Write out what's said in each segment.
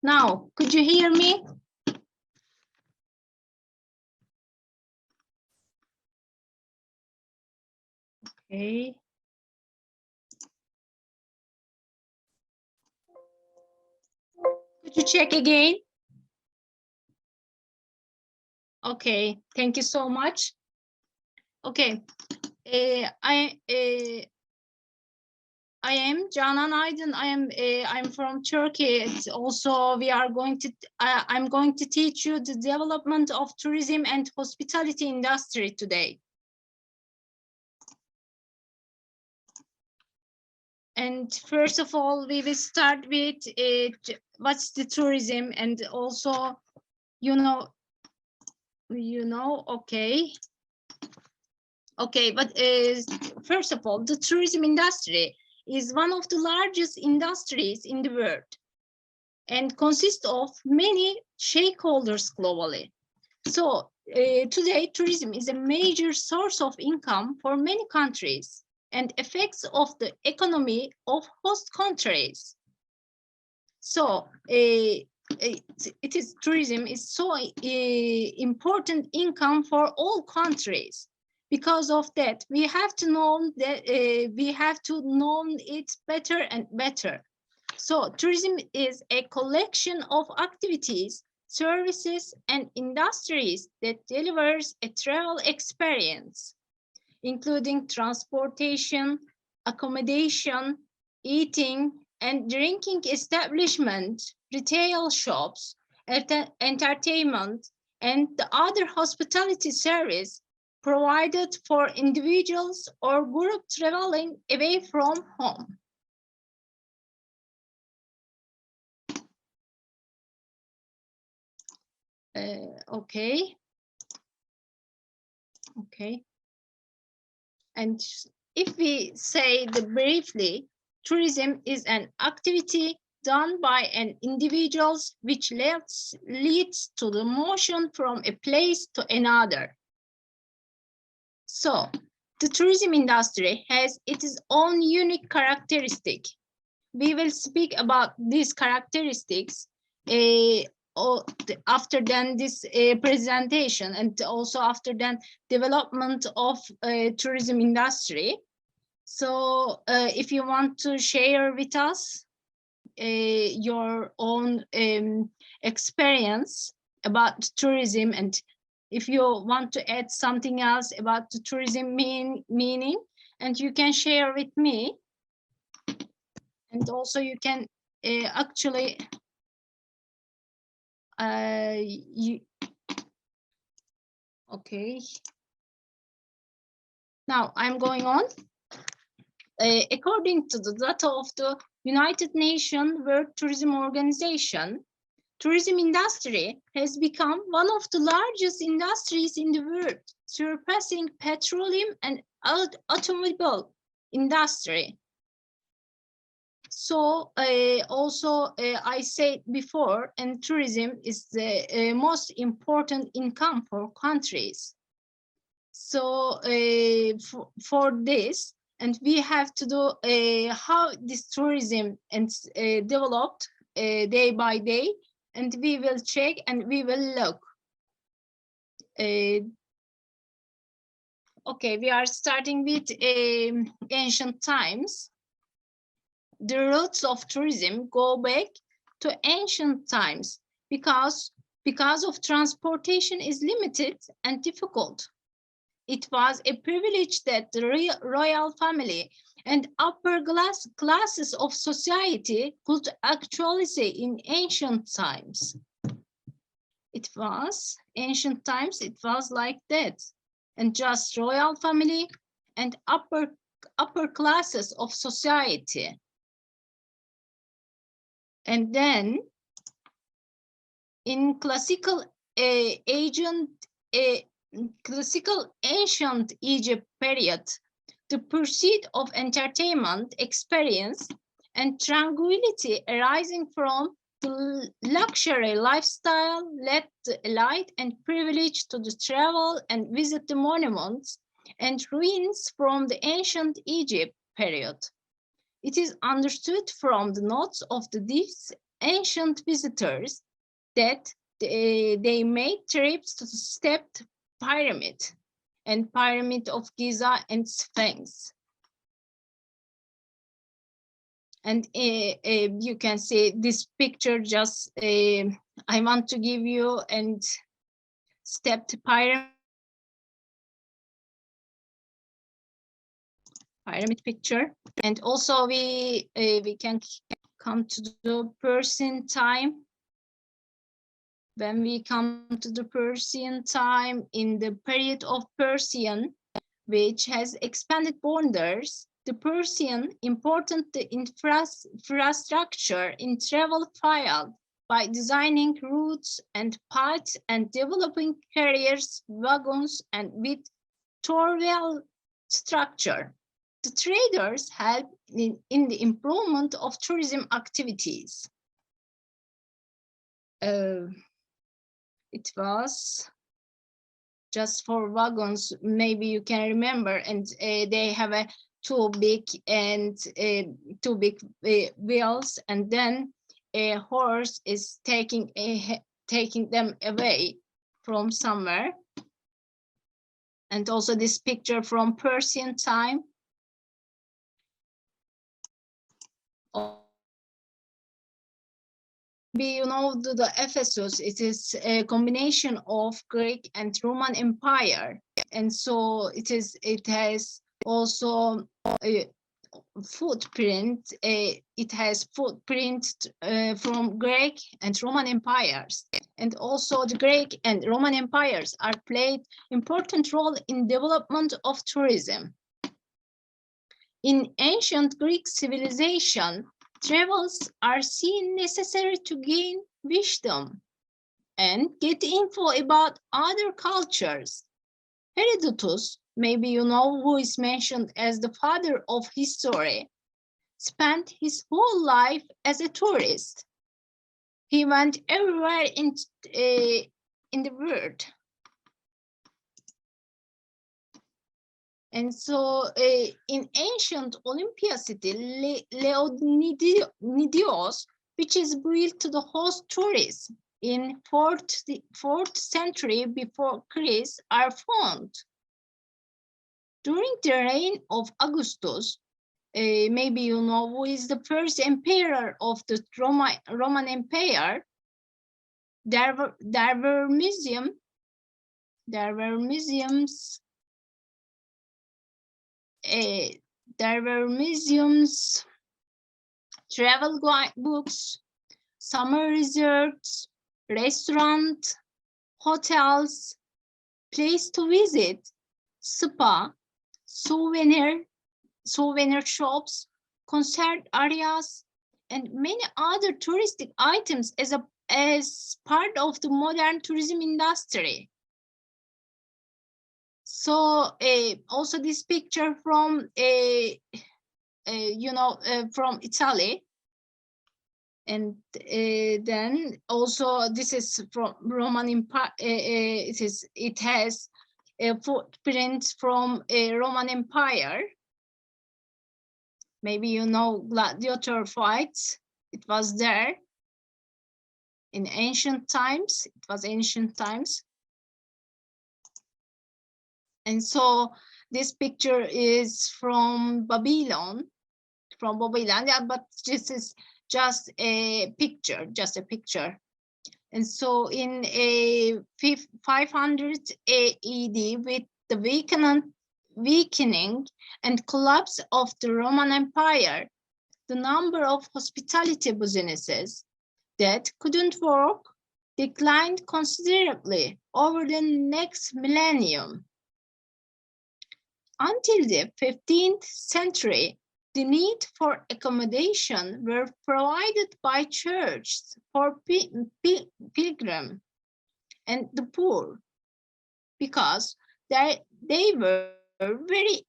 Now, could you hear me? Okay. Could you check again? Okay, thank you so much. Okay, I am Canan Aydin. I'm from Turkey. It's also we are going to I'm going to teach you the development of tourism and hospitality industry today. And first of all, we will start with what's the tourism, and also, you know, okay. Okay, but first of all, the tourism industry is one of the largest industries in the world and consists of many stakeholders globally. So today, tourism is a major source of income for many countries and effects of the economy of host countries. So tourism is so important income for all countries. Because of that, we have to know it better and better. So tourism is a collection of activities, services, and industries that delivers a travel experience, including transportation, accommodation, eating and drinking establishment, retail shops, entertainment, and the other hospitality service provided for individuals or group traveling away from home. Okay. And if we say briefly, tourism is an activity done by an individual which leads to the motion from a place to another. So the tourism industry has its own unique characteristic. We will speak about these characteristics after then this presentation, and also after then development of tourism industry. So if you want to share with us your own experience about tourism, and if you want to add something else about the tourism meaning, and you can share with me. And also you can actually okay. Now I'm going on. According to the data of the United Nations World Tourism Organization, tourism industry has become one of the largest industries in the world, surpassing petroleum and automobile industry. So also I said before, and tourism is the most important income for countries. So for this, and we have to do how this tourism and developed day by day, and we will check and we will look. Okay, we are starting with ancient times. The roots of tourism go back to ancient times because of transportation is limited and difficult. It was a privilege that the royal family and upper classes of society could actually say in ancient times. Ancient times, it was like that. And just royal family and upper classes of society. And then in classical ancient Egypt period, the pursuit of entertainment, experience, and tranquility arising from the luxury lifestyle led the elite and privileged to travel and visit the monuments and ruins from the ancient Egypt period. It is understood from the notes of this ancient visitors that they made trips to the stepped pyramid and pyramid of Giza and Sphinx. And you can see this picture. Just I want to give you and stepped pyramid picture. And also we can come to the Persian time. When we come to the Persian time, in the period of Persian, which has expanded borders, the Persian important the infrastructure in travel field by designing routes and paths and developing carriers, wagons, and with torwell structure. The traders helped in the improvement of tourism activities. It was just for wagons, maybe you can remember, and they have a two big wheels, and then a horse is taking them away from somewhere. And also this picture from Persian time. You know, the Ephesus, it is a combination of Greek and Roman Empire, and so it has also a footprint. It has footprint from Greek and Roman empires, and also the Greek and Roman empires are played important role in development of tourism. In ancient Greek civilization, travels are seen necessary to gain wisdom and get info about other cultures. Herodotus, maybe you know, who is mentioned as the father of history, spent his whole life as a tourist. He went everywhere in the world. And so in ancient Olympia city, Leonidios, which is built to the host tourists in 4th century before Christ, are found. During the reign of Augustus, maybe you know who is the first emperor of the Roman Empire, there were museums, travel books, summer resorts, restaurants, hotels, place to visit, spa, souvenir shops, concert areas, and many other touristic items as part of the modern tourism industry. So also this picture from from Italy, and then also this is from Roman Empire. It has a footprint from a Roman Empire. Maybe you know gladiator fights. It was there in ancient times. It was ancient times. And so this picture is from Babylon, yeah, but this is just a picture, And so in 500 AD, with the weakening and collapse of the Roman Empire, the number of hospitality businesses that couldn't work declined considerably over the next millennium. Until the 15th century, the need for accommodation were provided by churches for pilgrims and the poor, because they were very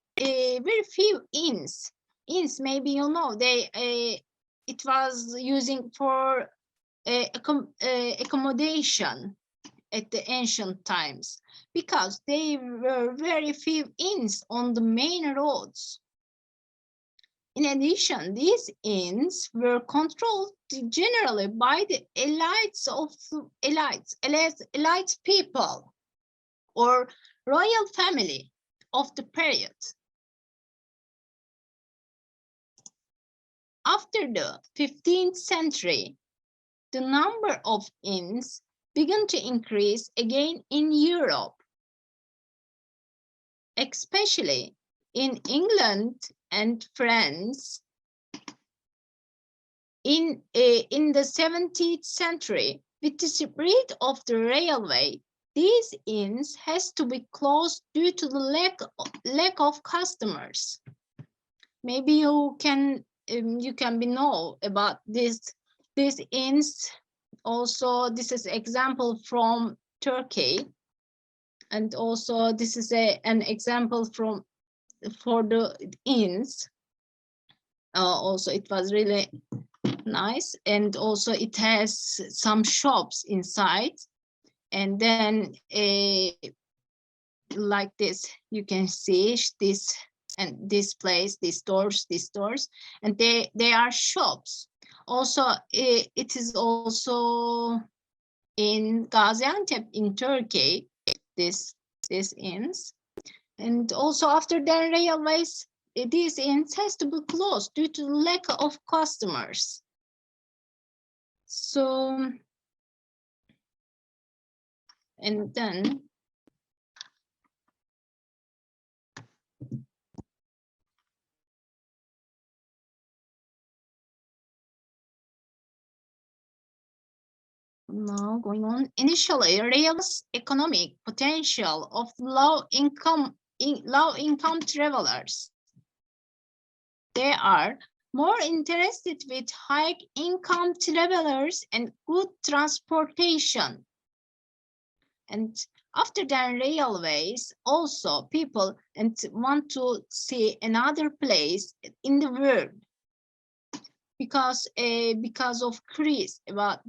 few inns. Inns, maybe you know, it was using for accommodation at the ancient times, because there were very few inns on the main roads. In addition, these inns were controlled generally by the elite people or royal family of the period. After the 15th century, the number of inns began to increase again in Europe, especially in England and France. In the 17th century, with the spread of the railway, these inns has to be closed due to the lack of customers. Maybe you can know about these inns. Also, this is example from Turkey, and also this is an example for the inns. Also, it was really nice, and also it has some shops inside, and then like this you can see this and this place, these stores, and they are shops. Also, it is also in Gaziantep in Turkey, this inns. And also after the railways, these inns has to be closed due to lack of customers. So, and then now going on. Initially, real economic potential of low income travelers. They are more interested with high income travelers and good transportation. And after the railways, also people want to see another place in the world, because of curious about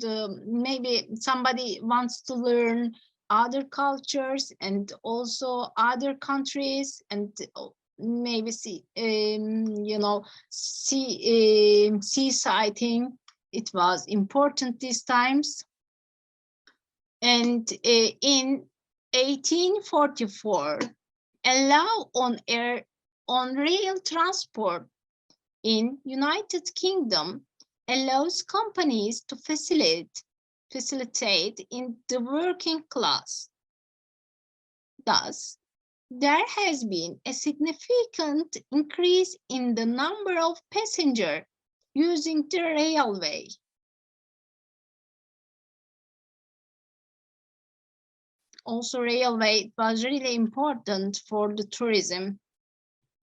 maybe somebody wants to learn other cultures and also other countries, and maybe see sea sighting. It was important these times. And in 1844, a law on rail transport in United Kingdom allows companies to facilitate in the working class. Thus, there has been a significant increase in the number of passengers using the railway. Also, railway was really important for the tourism,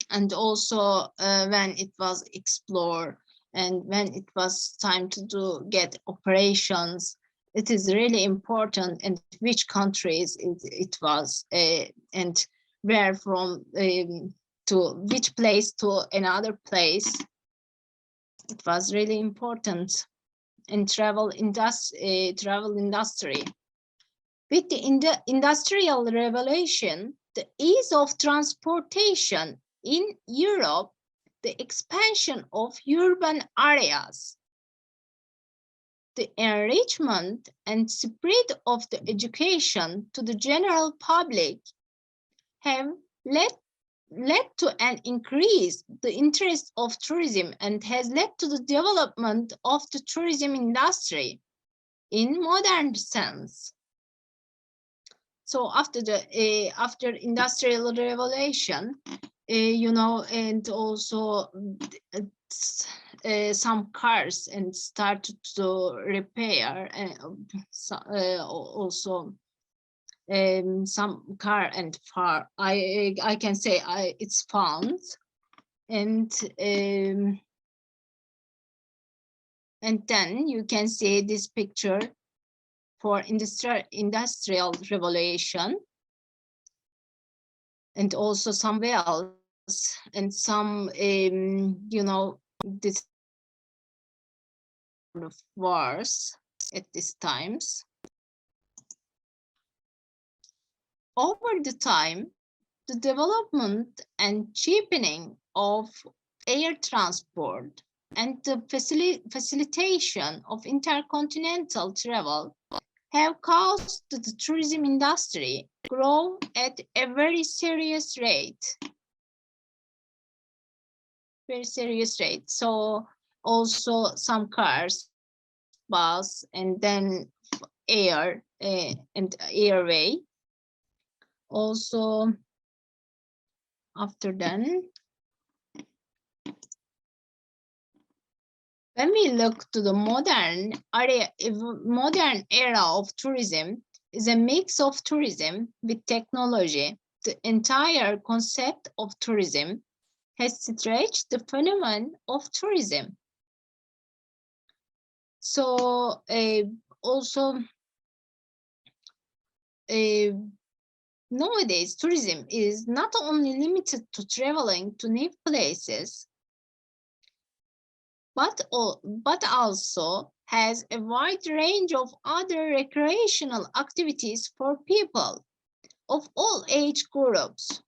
and also when it was explored and when it was time to get operations, it is really important, and which countries it was, and where from to which place to another place. It was really important in travel industry. With the Industrial Revolution, the ease of transportation in Europe, the expansion of urban areas, the enrichment and spread of the education to the general public have led to an increase the interest of tourism, and has led to the development of the tourism industry in modern sense. So after the after Industrial Revolution, and also some cars and started to repair, and also some car and far. I can say it's found, and then you can see this picture for industrial revolution, and also somewhere else, and some this of wars at these times. Over the time, the development and cheapening of air transport, and the facilitation of intercontinental travel have caused the tourism industry grow at a very serious rate. Very serious rate. So also some cars, bus, and then air and airway. Also, after then, when we look to the modern era of tourism, is a mix of tourism with technology. The entire concept of tourism has stretched the phenomenon of tourism. So also nowadays tourism is not only limited to traveling to new places, but also has a wide range of other recreational activities for people of all age groups.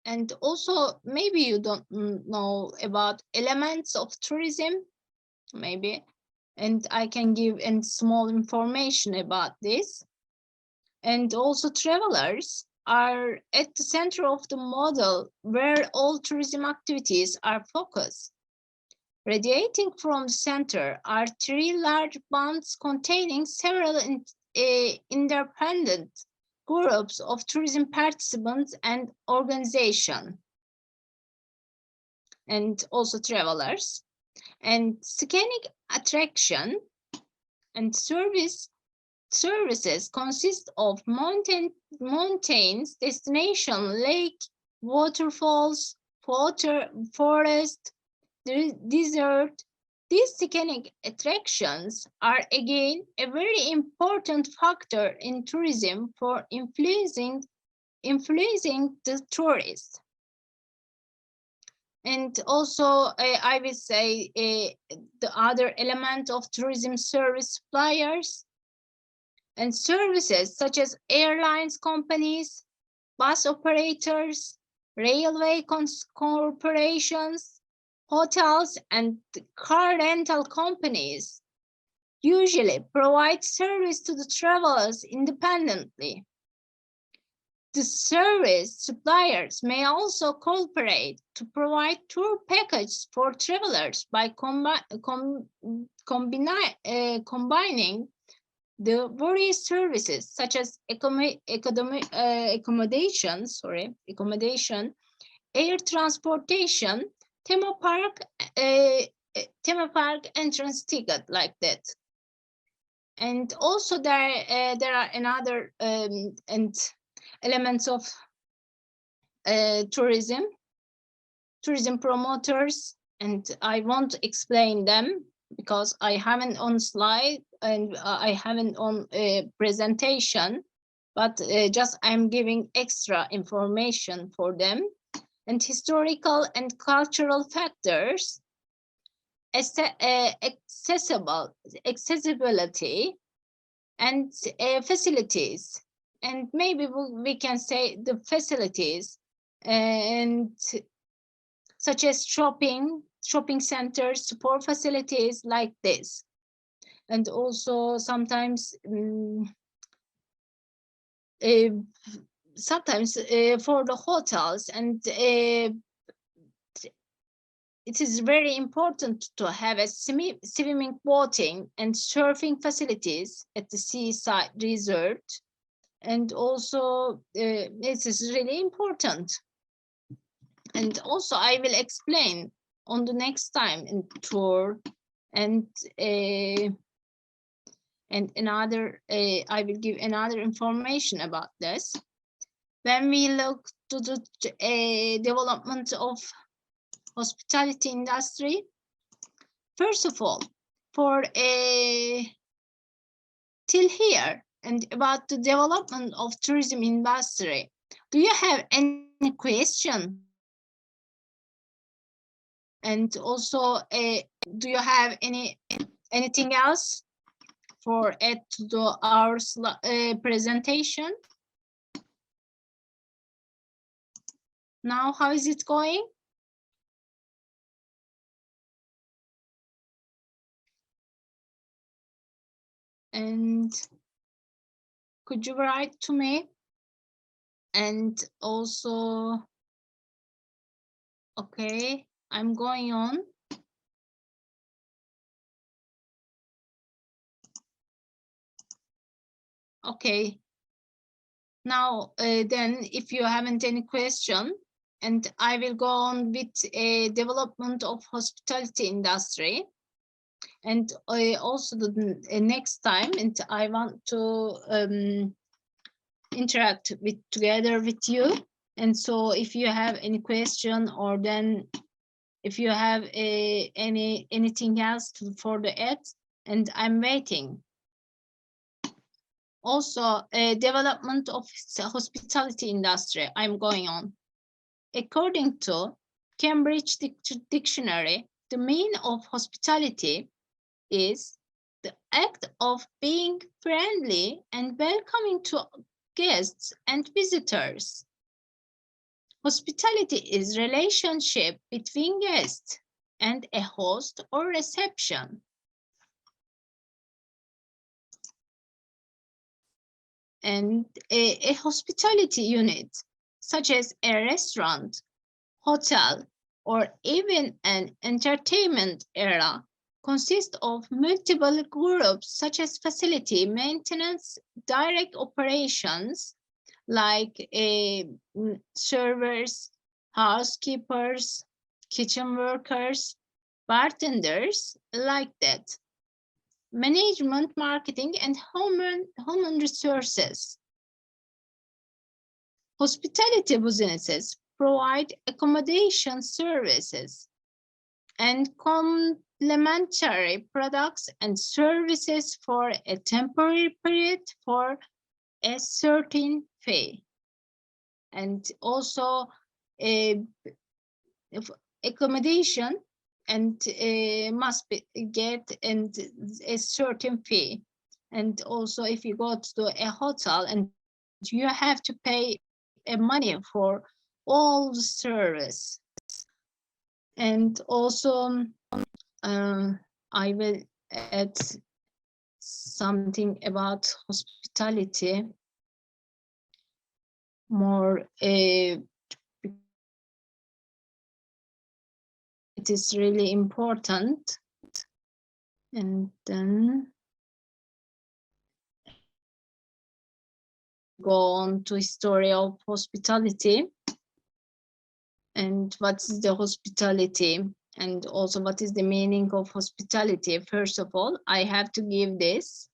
And also, maybe you don't know about elements of tourism, maybe, and I can give small information about this. And also travelers are at the center of the model where all tourism activities are focused. Radiating from the center are three large bands containing several independent groups of tourism participants and organizations, and also travelers. And scenic attraction and services consist of mountains, destination, lake, waterfalls, forest, desert. These scenic attractions are again a very important factor in tourism for influencing the tourist. And also, I will say the other element of tourism service suppliers and services such as airlines companies, bus operators, railway corporations, hotels, and car rental companies usually provide service to the travelers independently. The service suppliers may also cooperate to provide tour packages for travelers by combining the various services such as accommodation, air transportation, theme park entrance ticket, like that. And also there are another and elements of tourism promoters, and I won't explain them because I haven't on slide and I haven't on a presentation, but just I'm giving extra information for them. And historical and cultural factors, accessibility, and facilities. And maybe we can say the facilities, and such as shopping centers, support facilities, like this. And also sometimes for the hotels, and it is very important to have a swimming, boating, and surfing facilities at the seaside resort. And also this is really important. And also I will explain on the next time in tour, and another I will give another information about this. When we look to the development of hospitality industry, first of all, for till here, and about the development of tourism industry, do you have any question? And also, do you have anything else for add to our presentation? Now, how is it going? And could you write to me? And also, okay, I'm going on. Okay. Now, then, if you haven't any question, and I will go on with a development of hospitality industry. And also the next time, and I want to interact with together with you. And so if you have any question, or then if you have anything else for the add, and I'm waiting. Also, development of hospitality industry, I'm going on. According to Cambridge Dictionary, the meaning of hospitality is the act of being friendly and welcoming to guests and visitors. Hospitality is relationship between guests and a host or reception. And a hospitality unit, such as a restaurant, hotel, or even an entertainment area, consists of multiple groups such as facility maintenance, direct operations like servers, housekeepers, kitchen workers, bartenders, like that. Management, marketing, and human resources. Hospitality businesses provide accommodation services and complementary products and services for a temporary period for a certain fee. And also accommodation and must be get and a certain fee. And also if you go to a hotel, and you have to pay money for all the service. And also I will add something about hospitality more. It is really important. And then go on to history of hospitality. And what is the hospitality? And also what is the meaning of hospitality? First of all, I have to give this.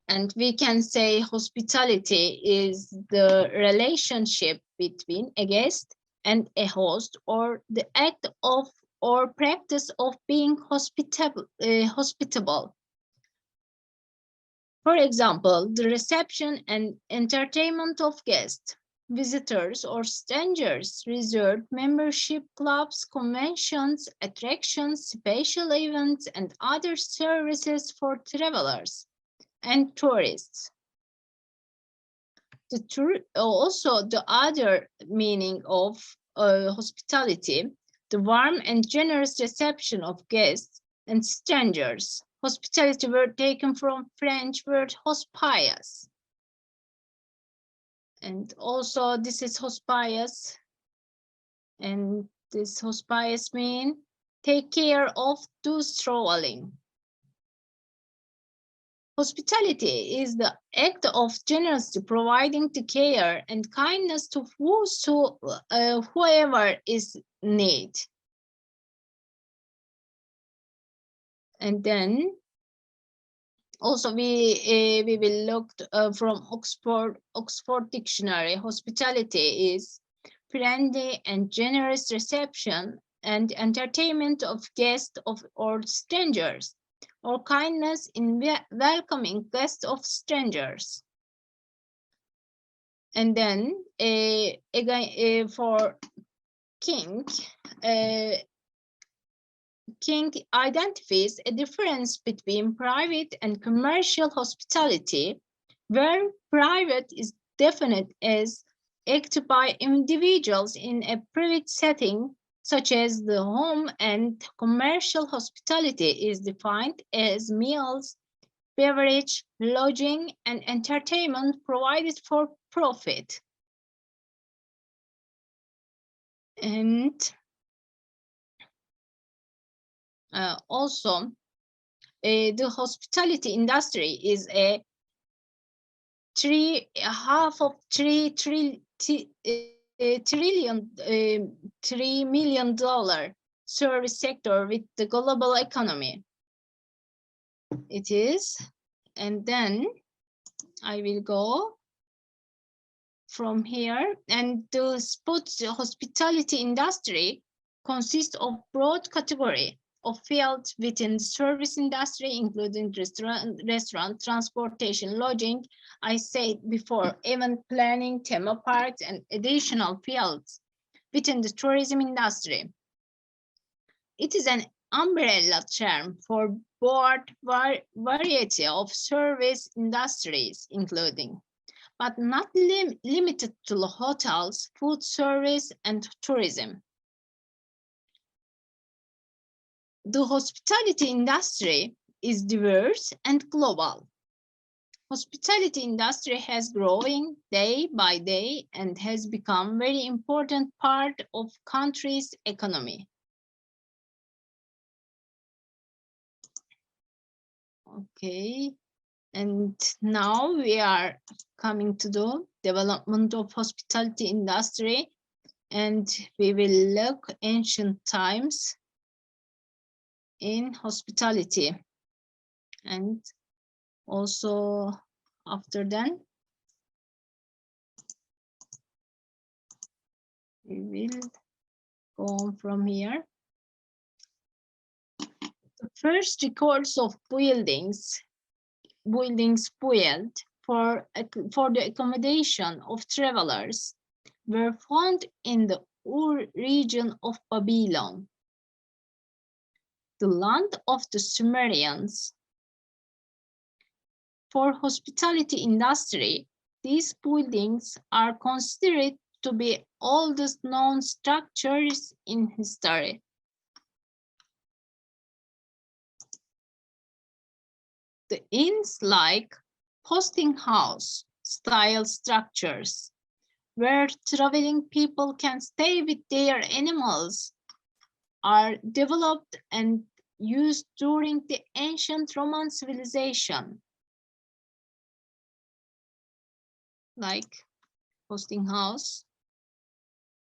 And we can say hospitality is the relationship between a guest and a host, or the act of or practice of being hospitable. For example, the reception and entertainment of guests, visitors, or strangers, resort membership clubs, conventions, attractions, special events, and other services for travelers and tourists. Also, the other meaning of hospitality, the warm and generous reception of guests and strangers. Hospitality word taken from French word hospitias. And also this is hospitias. And this hospitias mean take care of those traveling. Hospitality is the act of generosity, providing the care and kindness to whoever is in need. And then also we will look from Oxford Dictionary. Hospitality is friendly and generous reception and entertainment of guests or strangers, or kindness in welcoming guests of strangers. And then again for King, King identifies a difference between private and commercial hospitality, where private is defined as acted by individuals in a private setting, such as the home, and commercial hospitality is defined as meals, beverage, lodging, and entertainment provided for profit. And also, the hospitality industry is a 3 million service sector with the global economy. It is, and then I will go from here. And the hospitality industry consists of broad category of fields within the service industry, including restaurant, transportation, lodging. I said before, event planning, theme parks, and additional fields within the tourism industry. It is an umbrella term for broad variety of service industries, including, but not limited to hotels, food service, and tourism. The hospitality industry is diverse and global. Hospitality industry has growing day by day and has become very important part of country's economy. Okay, and now we are coming to the development of hospitality industry, and we will look ancient times in hospitality, and also after then we will go on from here. The first records of buildings built for the accommodation of travelers were found in the Ur region of Babylon, the land of the Sumerians. For hospitality industry, these buildings are considered to be oldest known structures in history. The inns like posting house style structures where traveling people can stay with their animals are developed and used during the ancient Roman civilization, like posting house,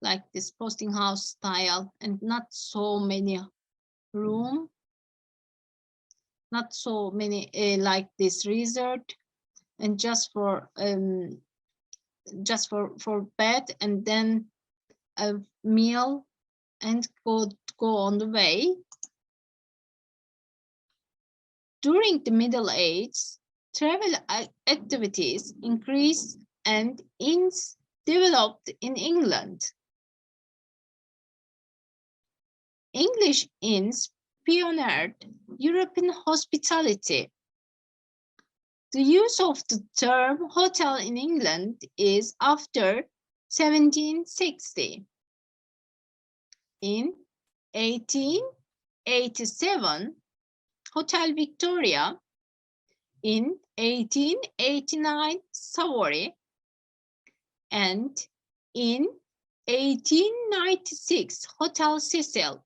like this posting house style, and not so many room, not so many like this resort, and just for bed and then a meal and go on the way. During the Middle Ages, travel activities increased and inns developed in England. English inns pioneered European hospitality. The use of the term hotel in England is after 1760. In 1887, Hotel Victoria, in 1889, Savoy, and in 1896, Hotel Cecil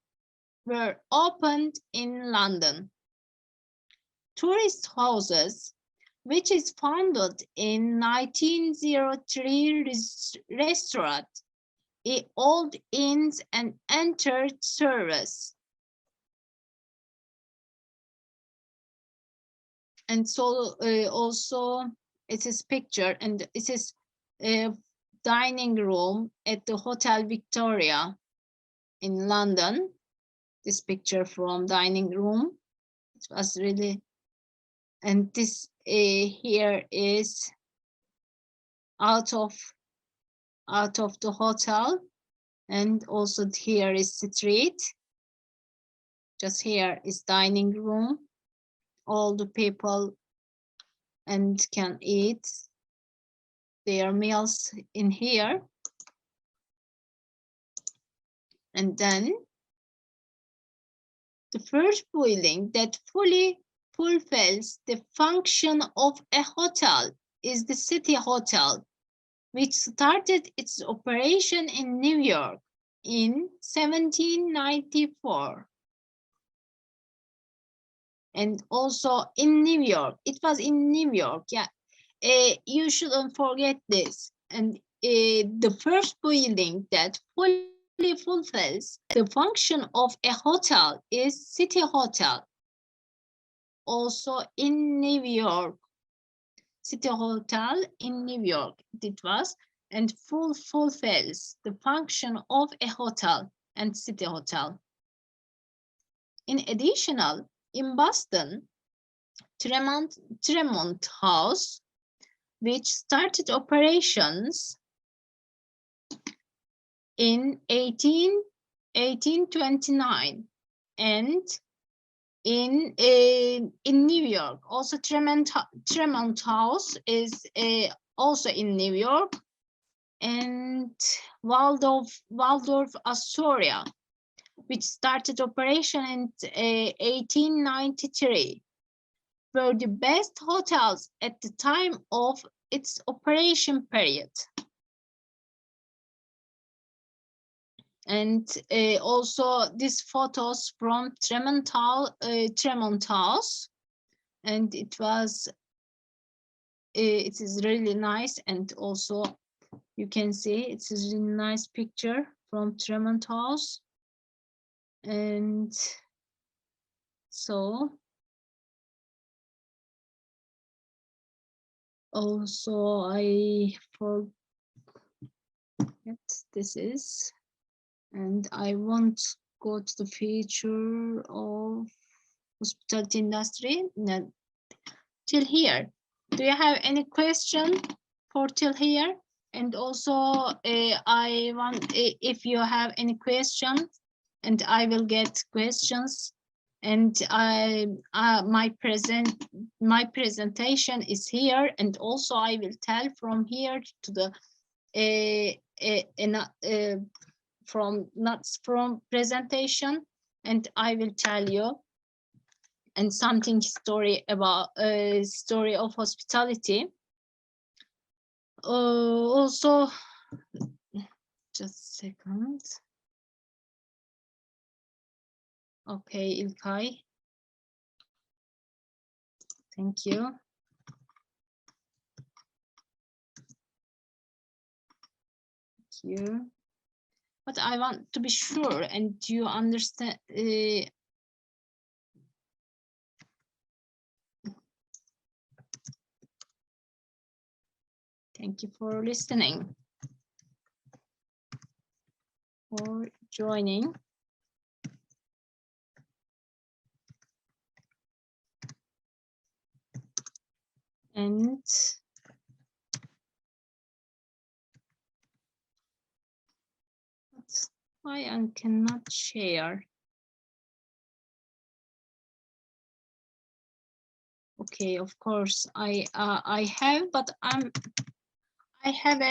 were opened in London. Tourist houses, which is founded in 1903 restaurant, old inns and entered service. And so also it is picture, and it is a dining room at the Hotel Victoria in London. This picture from dining room, it was really, and this here is out of the hotel, and also here is the street. Just here is dining room. All the people and can eat their meals in here. And then the first building that fully fulfills the function of a hotel is the City Hotel, which started its operation in New York in 1794. And also in New York, it was in New York, yeah. You shouldn't forget this. And the first building that fully fulfills the function of a hotel is City Hotel, also in New York. City Hotel in New York it was, and fulfills the function of a hotel and City Hotel. In addition, in Boston, Tremont House, which started operations in 1829, and in New York, also Tremont House is also in New York, and Waldorf Astoria, which started operation in 1893, were the best hotels at the time of its operation period. And also these photos from Tremont House, and it is really nice, and also you can see it's a really nice picture from Tremont House. And so also I forget this is, and I won't go to the future of hospitality industry till here. Do you have any question for till here? And also I want, if you have any questions, and I will get questions, and my presentation is here, and also I will tell from here to the from presentation, and I will tell you and something story about story of hospitality. Also, just a second. Okay, Ilkay. Thank you. Thank you. But I want to be sure, and you understand. Thank you for listening, for joining. And why I cannot share. Okay, of course I have, but I have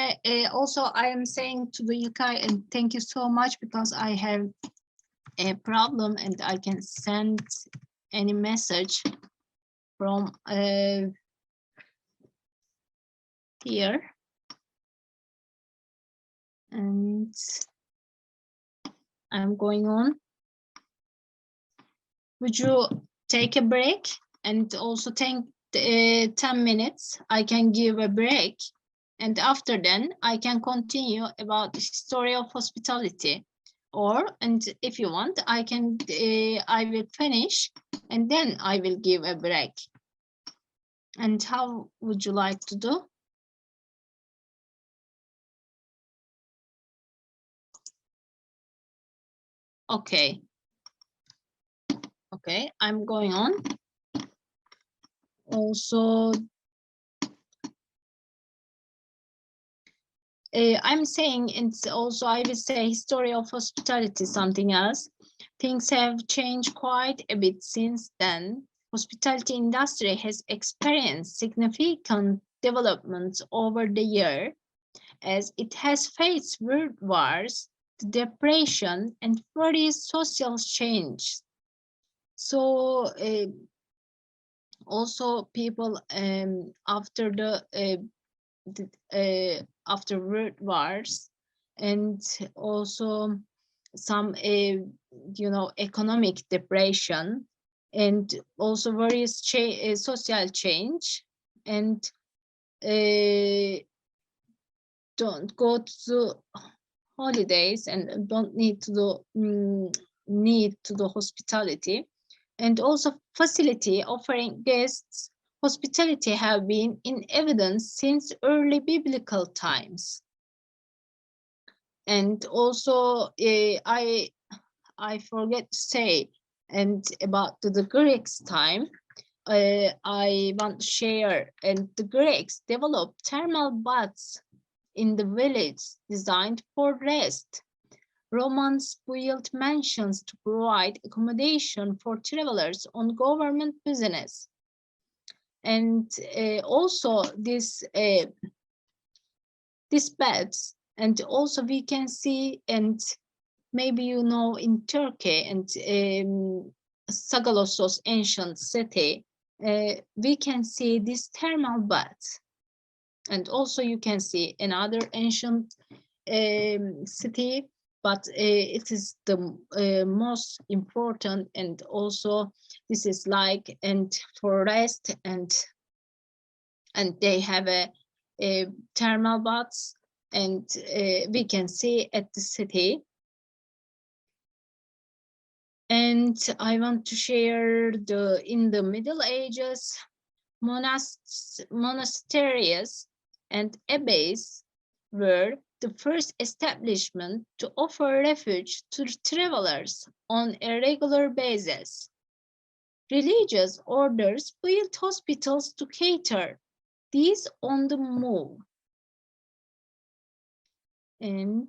also I am saying to the Ilkay, and thank you so much, because I have a problem and I can send any message from here. And I'm going on. Would you take a break and also take 10 minutes? I can give a break, and after then I can continue about the story of hospitality. Or, and if you want, I can I will finish and then I will give a break. And how would you like to do? Okay. Okay, I'm going on. Also, I'm saying it's also, I will say, history of hospitality, something else. Things have changed quite a bit since then. Hospitality industry has experienced significant developments over the year, as it has faced world wars, the depression, and various social change. So Also, people after after world wars, and also some economic depression, and also various social change, and don't go to holidays and don't need to do hospitality, and also facility offering guests hospitality have been in evidence since early biblical times. And also I forget to say, and about the Greeks time, I want to share, and the Greeks developed thermal baths in the village designed for rest. Romans built mansions to provide accommodation for travelers on government business. And also this beds, and also we can see, and maybe in Turkey and Sagalassos ancient city, we can see this thermal bath. And also you can see another ancient city, but it is the most important, and also this is like and for rest, and they have a thermal baths, and we can see at the city. And I want to share in the Middle Ages, monasteries and abbeys were the first establishment to offer refuge to travelers on a regular basis. Religious orders built hospitals to cater these on the move. And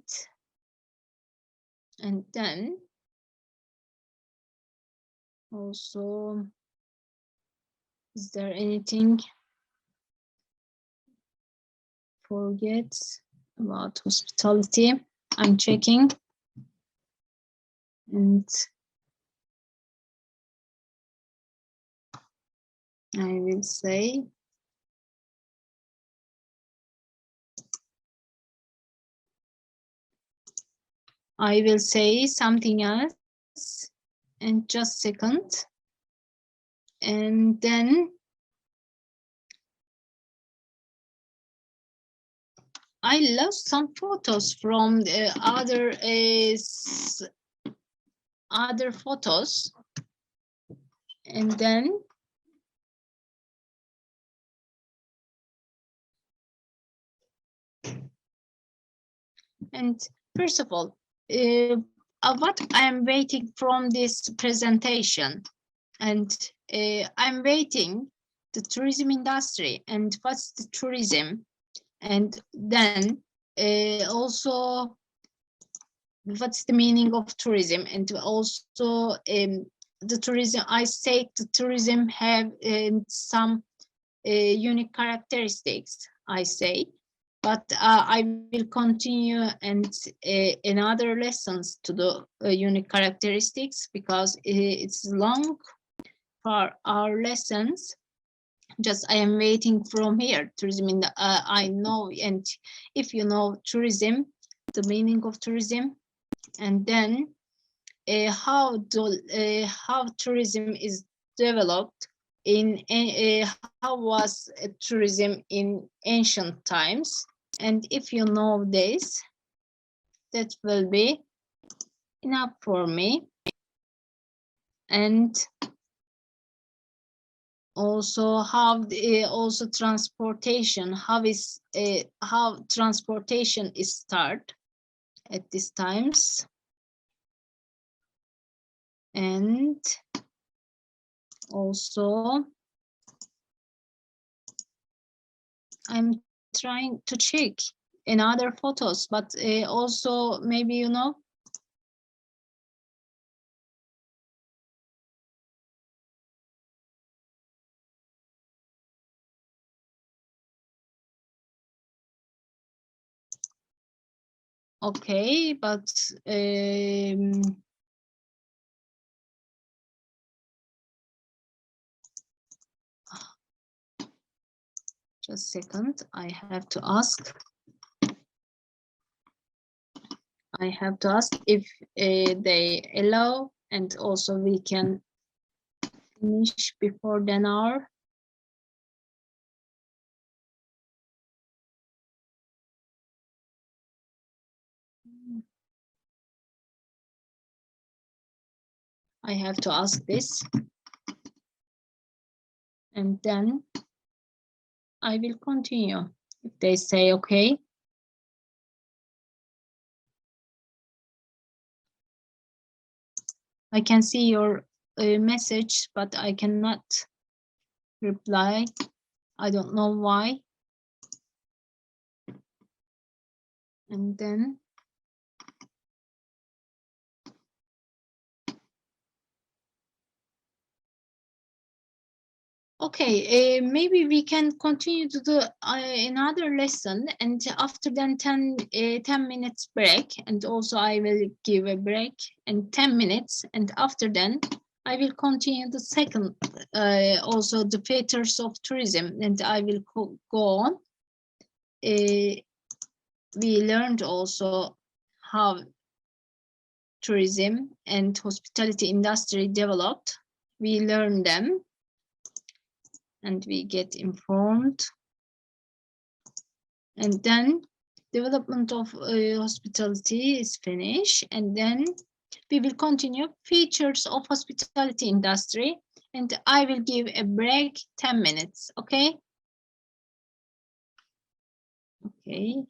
then also, is there anything forget about hospitality? I'm checking. And I will say, something else in just a second. And then I lost some photos from the other photos. And then first of all, what I am waiting from this presentation, and I'm waiting the tourism industry, and what's the tourism, and then also what's the meaning of tourism, and also the tourism. I say the tourism have some unique characteristics, I say, but I will continue and in other lessons to the unique characteristics, because it's long for our lessons. Just I am waiting from here. Tourism in the I know, and if you know tourism, the meaning of tourism, and then how tourism is developed in how was tourism in ancient times. And if you know this, that will be enough for me. And also how also transportation, how transportation is start at these times. And also I'm trying to check in other photos, but also maybe okay, but Just a second, I have to ask. I have to ask if they allow, and also we can finish before an hour. I have to ask this, and then I will continue. If they say okay. I can see your message, but I cannot reply. I don't know why. And then okay, maybe we can continue to do another lesson, and after then 10 minutes break, and also I will give a break and 10 minutes, and after then I will continue the second, also the features of tourism, and I will go on. We learned also how tourism and hospitality industry developed. We learned them and we get informed. And then development of hospitality is finished. And then we will continue features of hospitality industry. And I will give a break 10 minutes, okay? Okay.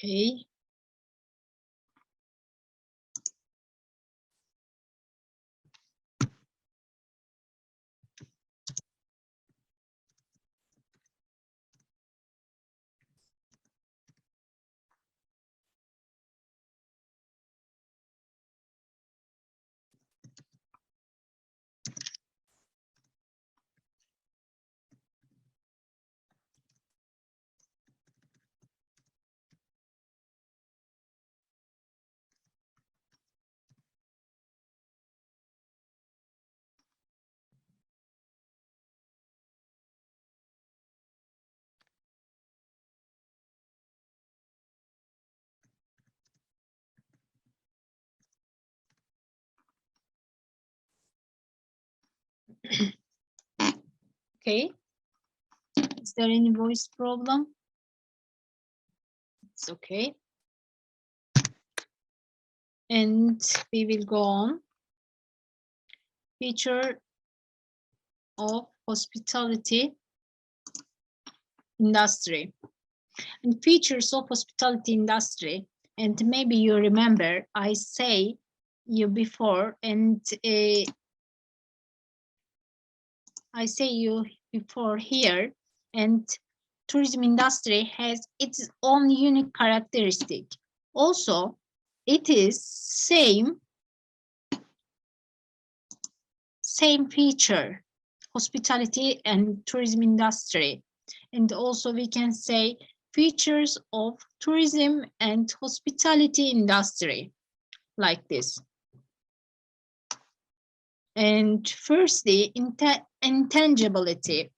Okay. Okay. Is there any voice problem? It's okay. And we will go on. Feature of hospitality industry. And features of hospitality industry. And maybe you remember I say you before, and I say you before here, and tourism industry has its own unique characteristic. Also, it is same feature, hospitality and tourism industry. And also we can say features of tourism and hospitality industry, like this. And firstly, intangibility.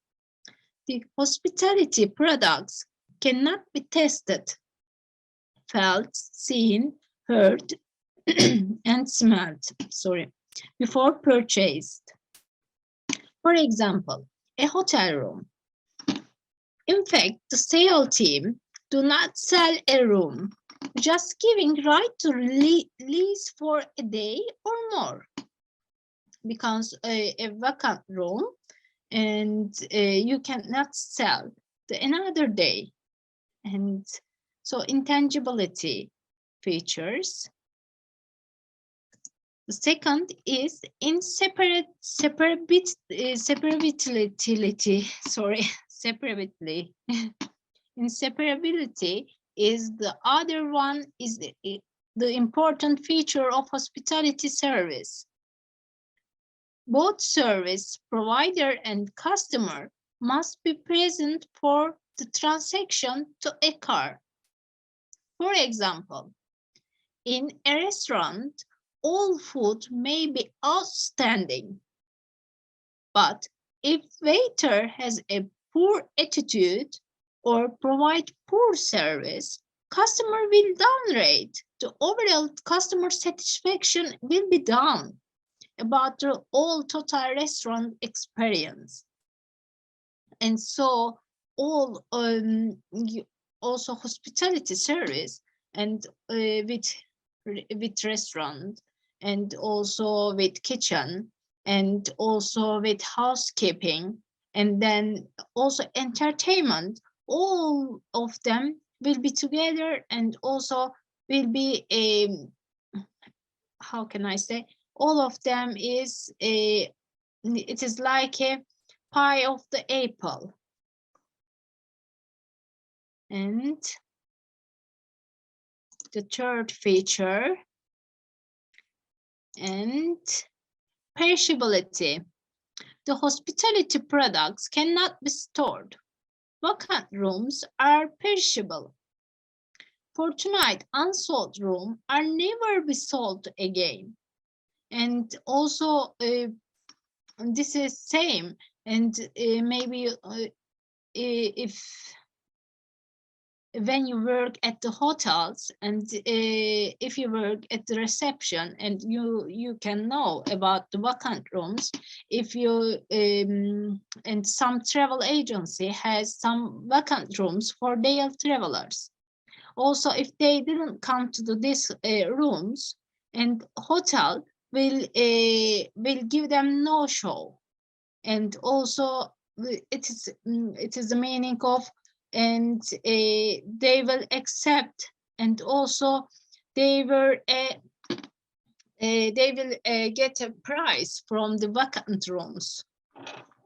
The hospitality products cannot be tested, felt, seen, heard, and smelled, before purchased. For example, a hotel room. In fact, the sales team do not sell a room, just giving right to lease for a day or more. Becomes a vacant room, and you cannot sell another day. And so intangibility features. The second is separability. Inseparability is the other one, is the important feature of hospitality service. Both service provider and customer must be present for the transaction to occur. For example, in a restaurant, all food may be outstanding, but if waiter has a poor attitude or provide poor service, customer will downrate. The overall customer satisfaction will be down about the all total restaurant experience. And so all also hospitality service and with restaurant, and also with kitchen, and also with housekeeping, and then also entertainment, all of them will be together, and also will be a, how can I say, all of them is a, it is like a pie of the apple. And the third feature, and perishability. The hospitality products cannot be stored. Vacant rooms are perishable. For tonight, unsold rooms are never be sold again. And also, this is same. And maybe if when you work at the hotels, and if you work at the reception, and you can know about the vacant rooms, if you and some travel agency has some vacant rooms for their travelers. Also, if they didn't come to these rooms, and hotel will give them no show. And also it is the meaning of, and they will accept and also they will get a price from the vacant rooms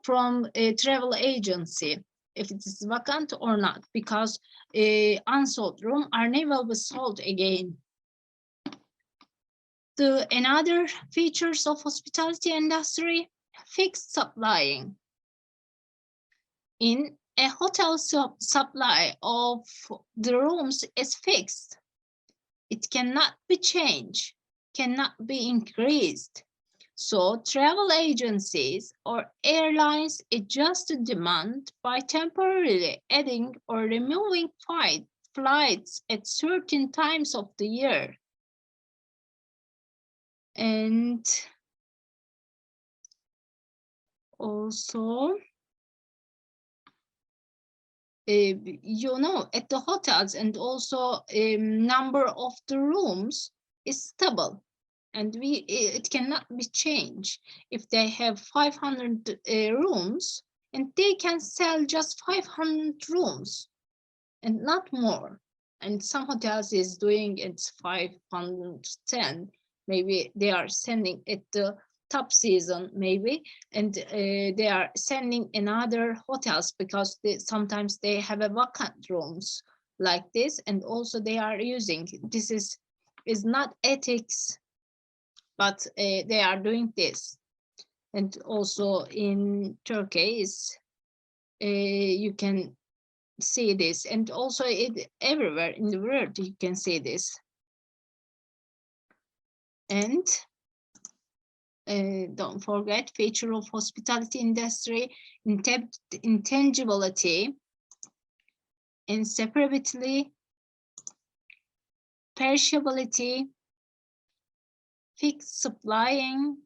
from a travel agency if it is vacant or not, because unsold room are never be sold again. The another features of hospitality industry, fixed supplying. In a hotel supply of the rooms is fixed. It cannot be changed, cannot be increased. So travel agencies or airlines adjust the demand by temporarily adding or removing flights at certain times of the year. And also, you know, at the hotels and also number of the rooms is stable, and it cannot be changed. If they have 500 rooms, and they can sell just 500 rooms and not more. And some hotels is doing it's 510. Maybe they are sending at the top season, maybe, and they are sending another hotels because sometimes they have a vacant rooms like this, and also they are using this is not ethics, but they are doing this. And also in Turkey is you can see this, and also everywhere in the world you can see this. And don't forget feature of hospitality industry, intangibility, inseparability, perishability, fixed supplying,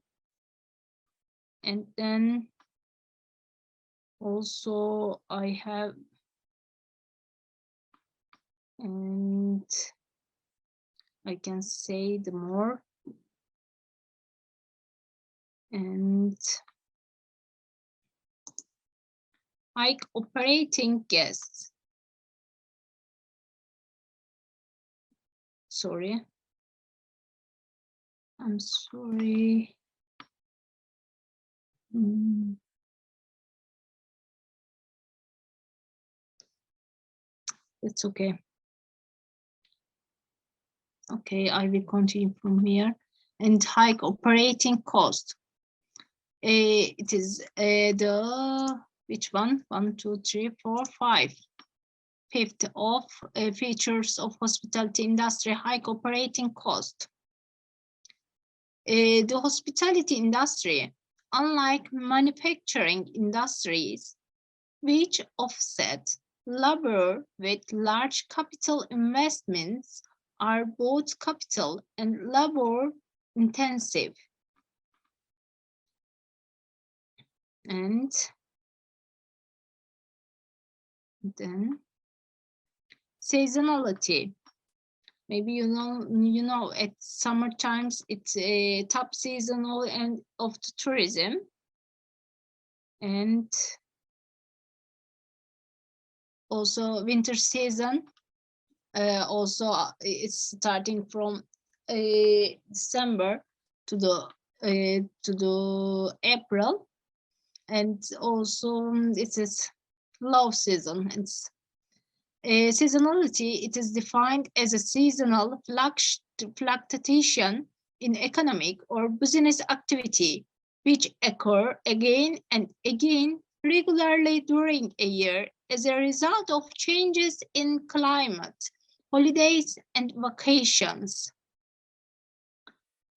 and then also I have, and I can say the more, and high operating guests. Sorry, I'm sorry. It's okay. Okay, I will continue from here. And high operating cost. It is the, which one? 1, 2, 3, 4, 5. Fifth of features of hospitality industry, high operating cost. The hospitality industry, unlike manufacturing industries, which offset labor with large capital investments, are both capital and labor intensive. And then seasonality. Maybe you know at summer times it's a top seasonal and of the tourism, and also winter season. Also it's starting from December to the April, and also it is low season. It's seasonality. It is defined as a seasonal fluctuation in economic or business activity, which occur again and again regularly during a year as a result of changes in climate, holidays, and vacations.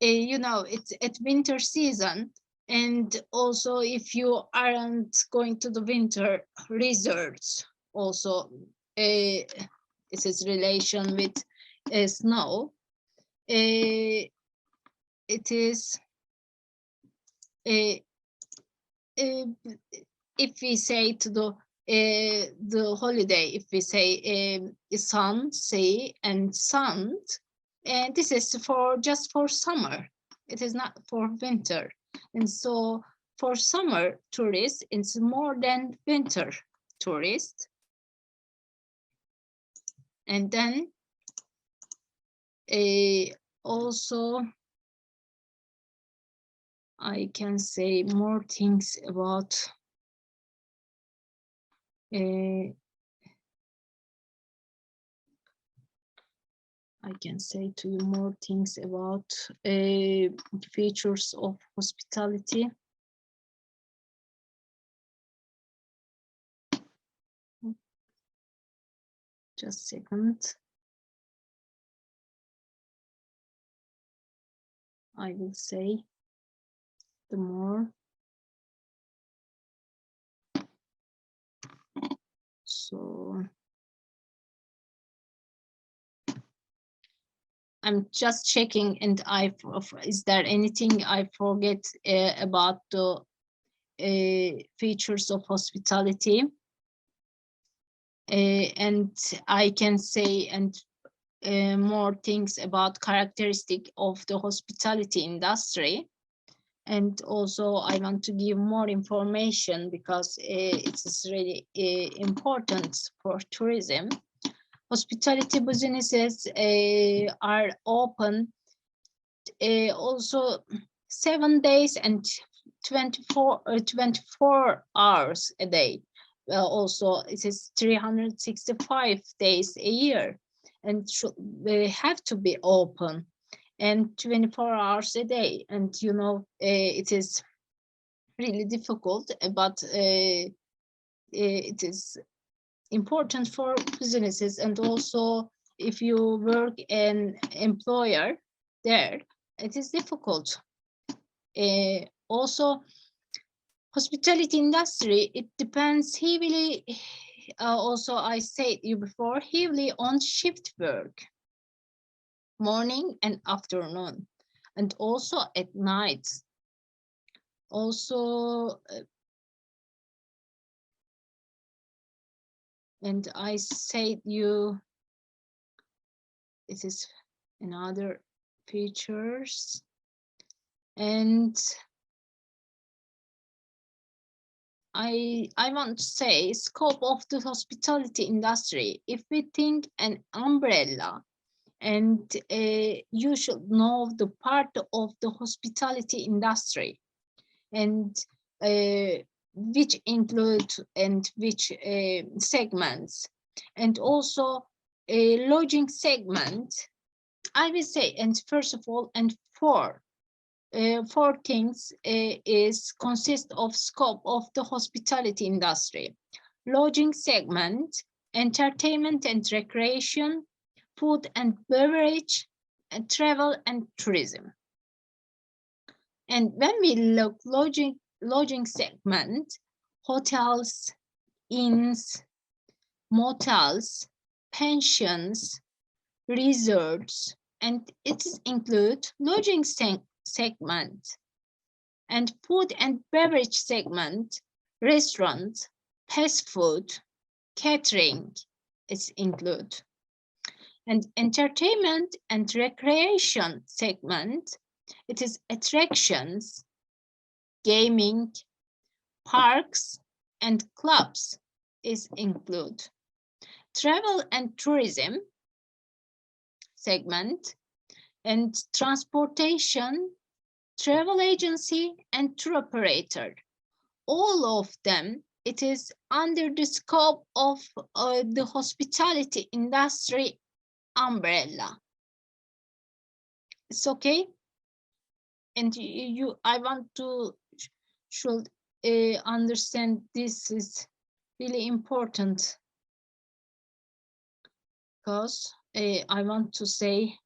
You know, it's at winter season, and also if you aren't going to the winter resorts, also it is relation with snow. It is if we say to the holiday, if we say sun, sea, and sun, and this is for just for summer. It is not for winter, and so for summer tourists, it's more than winter tourists. And then also I can say more things about I can say to you more things about features of hospitality. Just a second. I will say the more. So I'm just checking, and is there anything I forget about the features of hospitality? And I can say more things about characteristic of the hospitality industry. And also I want to give more information because it is really important for tourism. Hospitality businesses are open also 7 days and 24 hours a day. Well, also it is 365 days a year, and they have to be open and 24 hours a day. And you know, it is really difficult, but it is important for businesses. And also if you work an employer there, it is difficult. Also hospitality industry, it depends heavily, also I said you before, heavily on shift work, morning and afternoon, and also at night. Also and I said you, it is another features. And I want to say scope of the hospitality industry. If we think an umbrella, and you should know the part of the hospitality industry, and which include and which segments, and also a lodging segment, I will say. And first of all, and four things is consist of scope of the hospitality industry: lodging segment, entertainment and recreation, food and beverage, and travel and tourism. And when we look lodging segment, hotels, inns, motels, pensions, resorts, and it include lodging segment. And food and beverage segment, restaurant, fast food, catering is include. And entertainment and recreation segment, it is attractions, gaming, parks, and clubs is include. Travel and tourism segment, and transportation, travel agency, and tour operator. All of them, it is under the scope of the hospitality industry umbrella. It's okay? And I want to should understand this is really important, because I want to say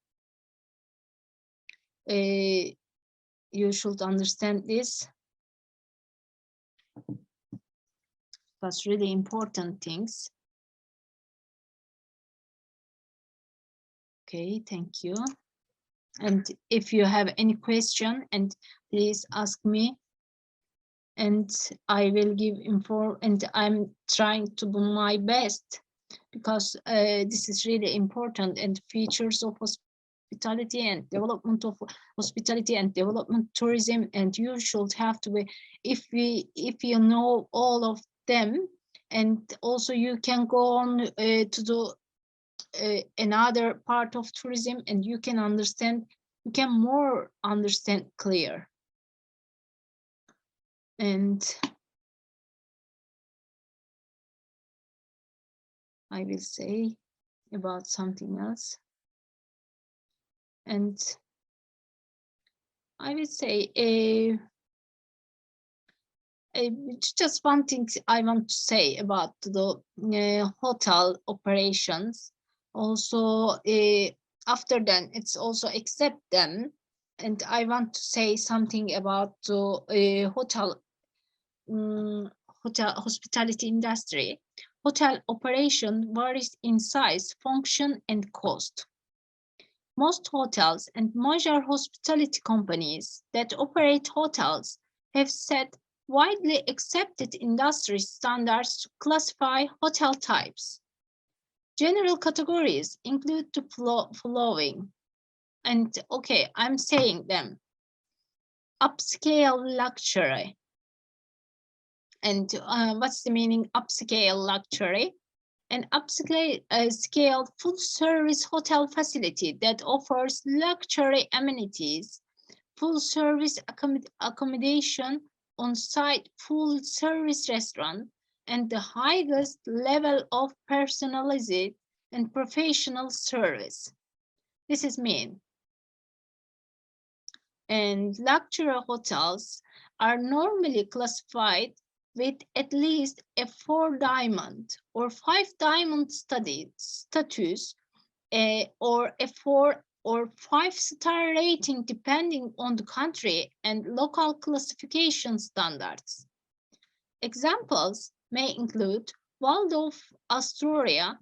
you should understand this. That's really important things. Okay, thank you. And if you have any question, and please ask me, and I will give info, and I'm trying to do my best, because this is really important. And features of hospitality and development of hospitality and development tourism, and you should have to be, if you know all of them, and also you can go on to the another part of tourism, and you can more understand clear. And I will say about something else. And I will say just one thing I want to say about the hotel operations. Also, after then, it's also accept them. And I want to say something about the hospitality industry. Hotel operation varies in size, function, and cost. Most hotels and major hospitality companies that operate hotels have set widely accepted industry standards to classify hotel types. General categories include the following. And okay, I'm saying them. Upscale luxury. And what's the meaning upscale luxury? An upscale full-service hotel facility that offers luxury amenities, full-service accommodation, on-site full-service restaurant, and the highest level of personalized and professional service. This is mean. And luxury hotels are normally classified with at least a 4-diamond or 5-diamond status, or a 4 or 5-star rating depending on the country and local classification standards. Examples may include Waldorf Astoria,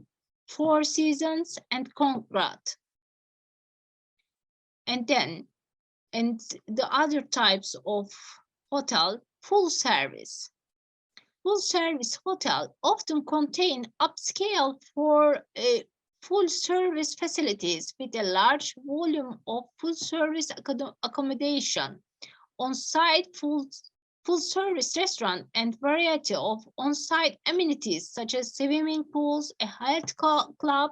Four Seasons, and Conrad. And then, and the other types of hotel, full service. Full service hotel often contain upscale for full service facilities with a large volume of full service accommodation, on-site full service restaurant, and variety of on-site amenities such as swimming pools, a health club,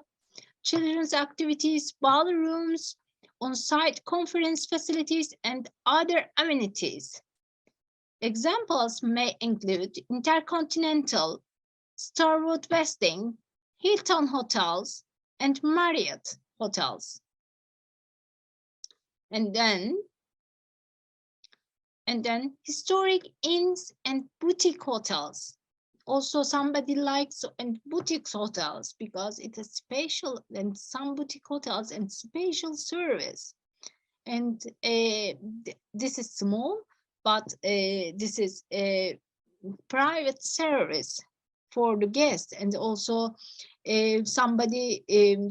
children's activities, ballrooms, on-site conference facilities, and other amenities. Examples may include Intercontinental, Starwood Westin, Hilton Hotels, and Marriott Hotels. And then historic inns and boutique hotels. Also, somebody likes and boutique hotels because it is special, and some boutique hotels and special service. And this is small, but this is a private service for the guests. And also somebody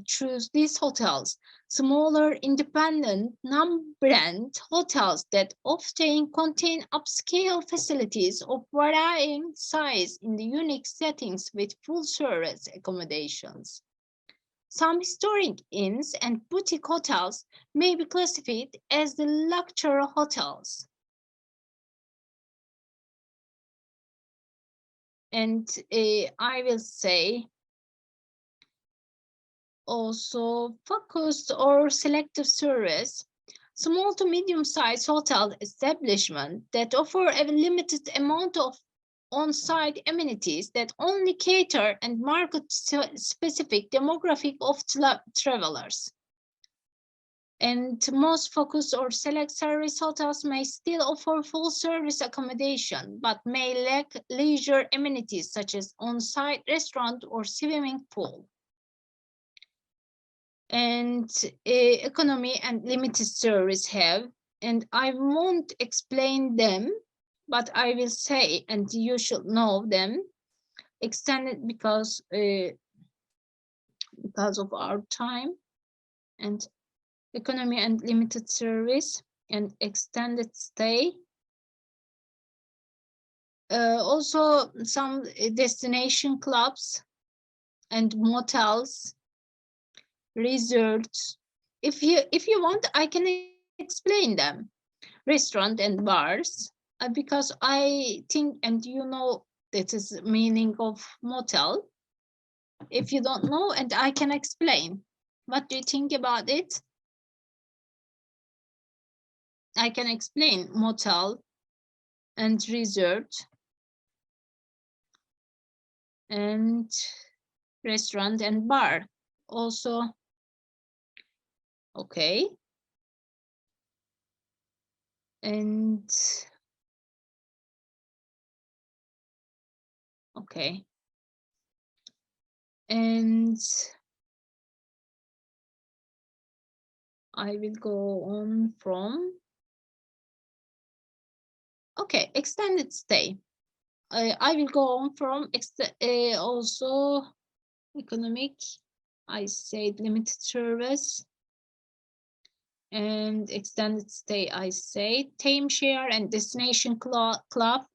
choose these hotels, smaller independent non-brand hotels that often contain upscale facilities of varying size in the unique settings with full service accommodations. Some historic inns and boutique hotels may be classified as the luxury hotels. And I will say also focused or selective service, small to medium-sized hotel establishment that offer a limited amount of on-site amenities that only cater and market specific demographic of travelers. And most focused or select service hotels may still offer full service accommodation, but may lack leisure amenities such as on-site restaurant or swimming pool. And economy and limited service have, and I won't explain them, but I will say, and you should know them, extended because of our time, and economy and limited service and extended stay. Also some destination clubs and motels, resorts. If you want, I can explain them. Restaurant and bars, because I think, and you know, that is the meaning of motel. if you don't know, and I can explain. What do you think about it? I can explain motel and resort and restaurant and bar also. Okay. And okay. And I will go on from, okay, extended stay. I will go on from also economic, I said limited service, and extended stay, I say timeshare and destination club.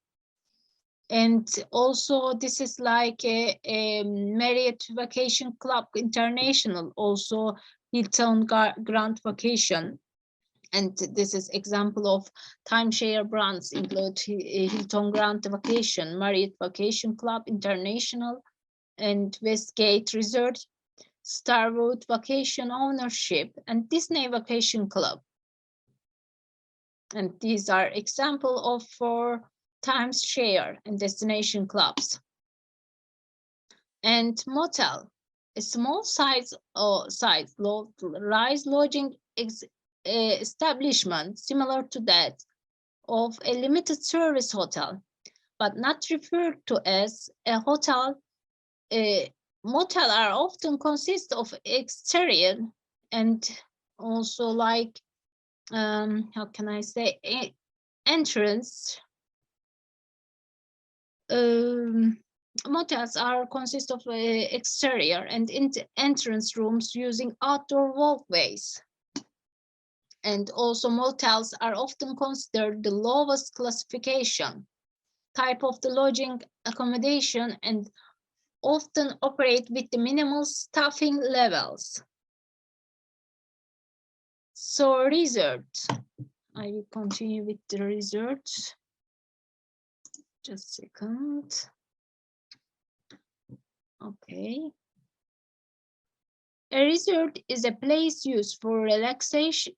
And also this is like a Marriott Vacation Club International, also Hilton Grand Vacation. And this is example of timeshare brands include Hilton Grand Vacation, Marriott Vacation Club International, and Westgate Resort, Starwood Vacation Ownership, and Disney Vacation Club. And these are example of for timeshare and destination clubs. And motel, a small size or rise lodging establishment similar to that of a limited service hotel, but not referred to as a hotel. Motel are often consist of exterior and also like how can I say, entrance. Motels are consist of exterior and entrance rooms using outdoor walkways. And also motels are often considered the lowest classification type of the lodging accommodation and often operate with the minimal staffing levels. So resorts, I will continue with the resorts. Just a second. Okay. A resort is a place used for relaxation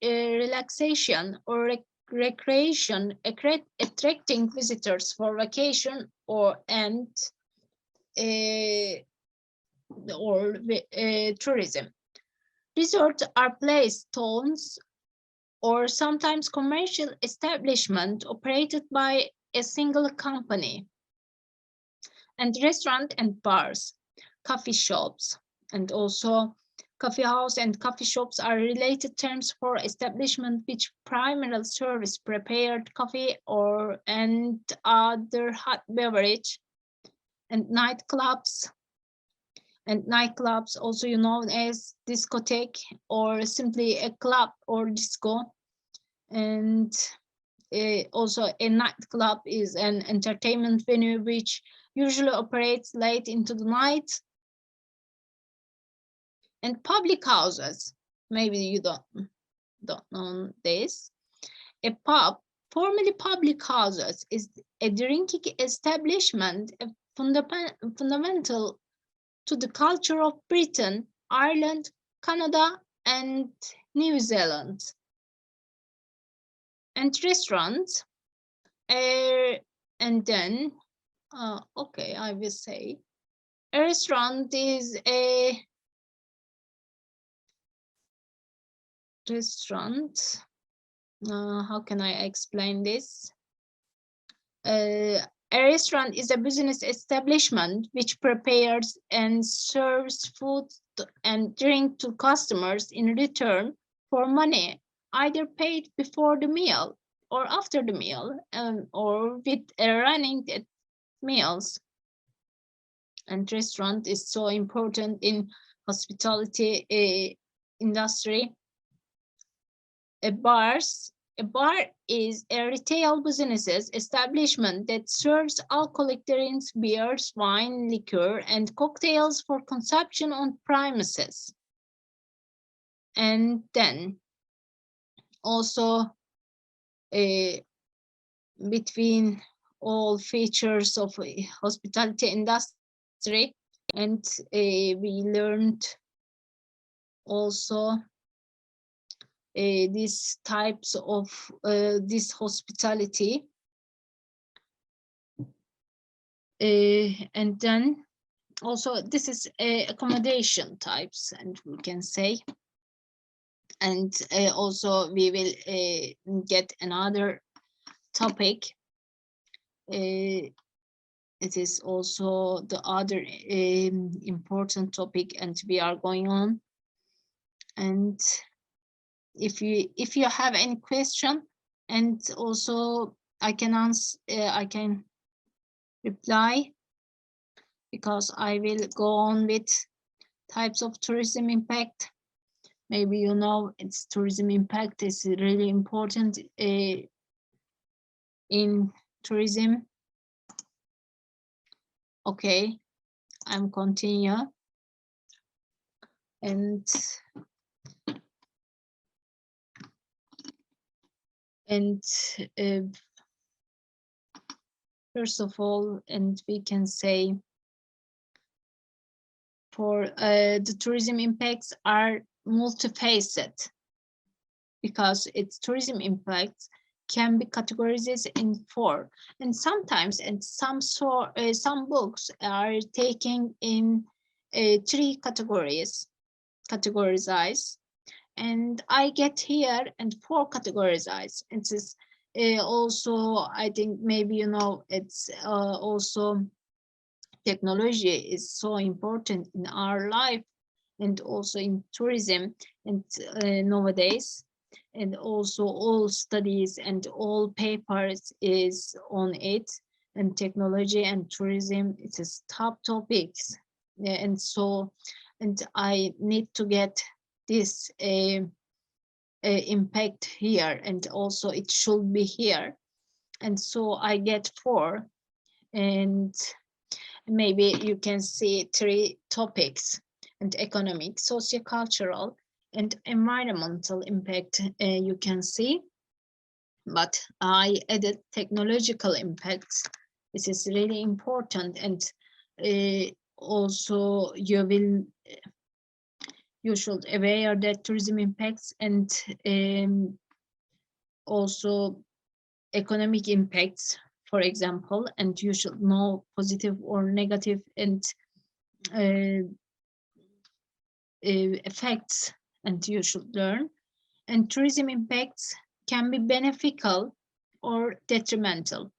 or recreation, attracting visitors for vacation or tourism. Resorts are place towns or sometimes commercial establishment operated by a single company. And restaurant and bars, coffee shops, and also coffee house and coffee shops are related terms for establishment which primarily service prepared coffee and other hot beverage. And nightclubs, also known as discotheque or simply a club or disco. And also a nightclub is an entertainment venue which usually operates late into the night. And public houses, maybe you don't know this. A pub, formerly public houses, is a drinking establishment, fundamental to the culture of Britain, Ireland, Canada, and New Zealand. And restaurants, and then, okay, I will say, a restaurant is a restaurant. How can I explain this? A restaurant is a business establishment which prepares and serves food and drink to customers in return for money, either paid before the meal or after the meal, or with running meals. And restaurant is so important in hospitality industry. A bar is a retail business establishment that serves alcoholic drinks, beers, wine, liquor, and cocktails for consumption on premises. And then also between all features of hospitality industry, And we learned also these types of this hospitality. And then also this is accommodation types, and we can say. And also we will get another topic. It is also the other important topic, and we are going on. And if you have any question, and also I can answer, I can reply, because I will go on with types of tourism impact. Maybe you know it's tourism impact is really important in tourism. Okay, I'm continue. And first of all, and we can say for the tourism impacts are multifaceted, because its tourism impacts can be categorized in 4, and sometimes, and some books are taken in 3 categories, categorized, and I get here and 4 categorized. It is also, I think maybe you know, it's also technology is so important in our life, and also in tourism, and nowadays, and also all studies and all papers is on it, and technology and tourism, it is top topics. And so, and I need to get this impact here, and also it should be here, and so I get 4. And maybe you can see 3 topics: and economic, sociocultural, and environmental impact, you can see. But I added technological impacts. This is really important, and also you should aware that tourism impacts, and also economic impacts, for example, and you should know positive or negative and effects, and you should learn. And tourism impacts can be beneficial or detrimental,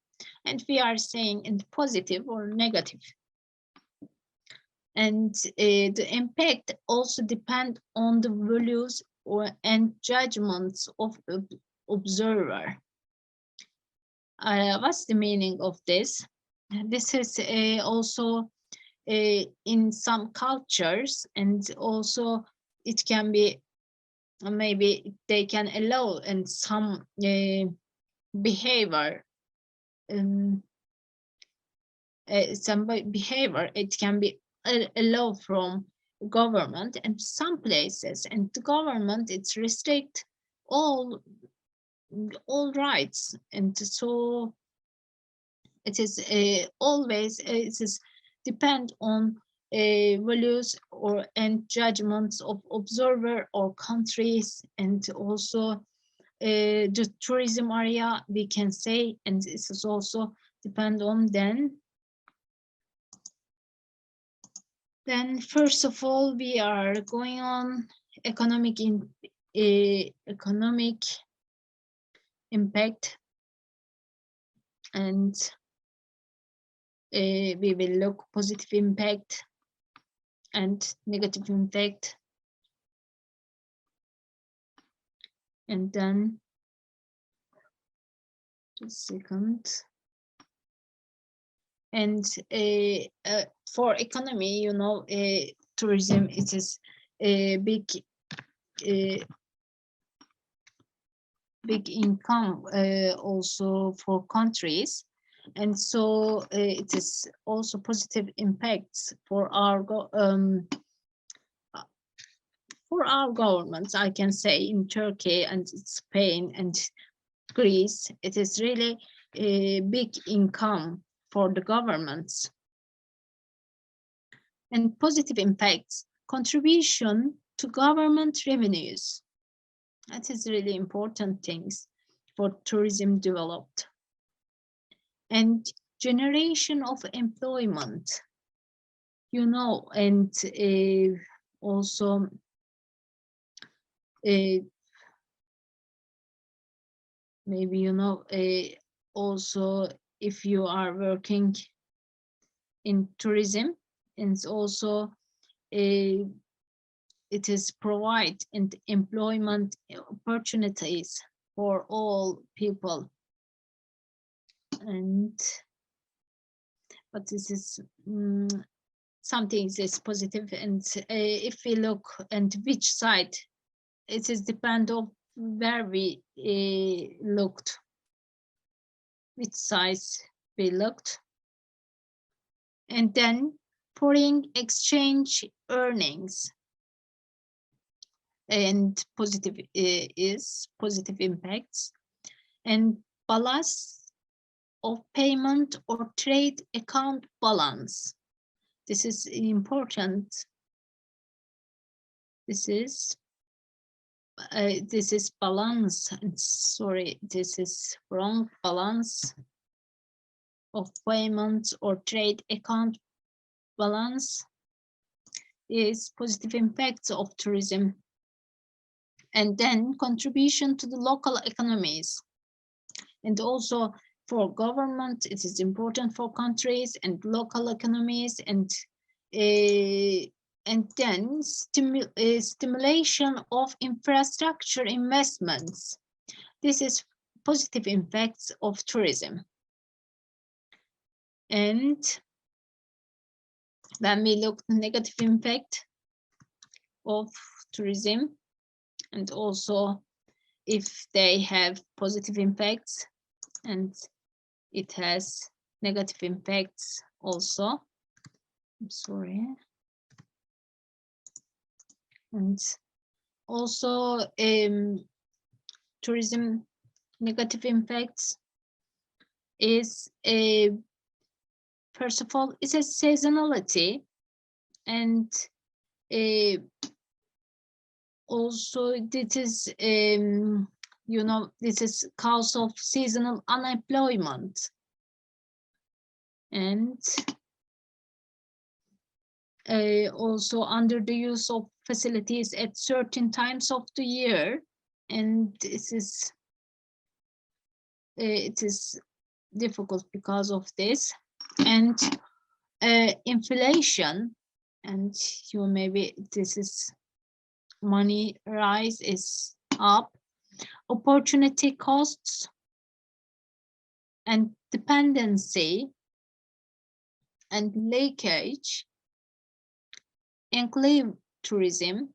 and we are saying in positive or negative. And the impact also depend on the values and judgments of observer. What's the meaning of this? This is also in some cultures, and also it can be, maybe they can allow in some behavior, it can be allowed from government, and some places, and the government, it's restrict all rights. And so it is always, it is depend on values or and judgments of observer or countries, and also the tourism area, we can say, and this is also depend on then first of all we are going on economic economic impact, and we will look positive impact and negative impact, and then just a second. And for economy, you know, tourism, it is a big income also for countries, and so it is also positive impacts for our governments, I can say, in Turkey and Spain and Greece. It is really a big income for the governments. And positive impacts, contribution to government revenues. That is really important things for tourism developed. And generation of employment, you know, and also maybe, you know, also if you are working in tourism, and also it is provide employment opportunities for all people. And but this is something is positive, and if we look at which side, it is depend on where we looked, which size we looked. And then foreign exchange earnings, and positive is positive impacts, and balance of payment or trade account balance. This is important. This is balance. Sorry, this is wrong. Balance of payments or trade account balance is positive impacts of tourism. And then contribution to the local economies. And also for government, it is important for countries and local economies, and then stimulation of infrastructure investments. This is positive impacts of tourism. And when we look at the negative impact of tourism, and also if they have positive impacts, and it has negative impacts also. I'm sorry. And also tourism negative impacts is first of all, it's a seasonality, and also this is you know, this is cause of seasonal unemployment, and also under the use of facilities at certain times of the year, and this is it is difficult because of this. And inflation, and you maybe this is money rise is up, opportunity costs, and dependency and leakage, enclave tourism,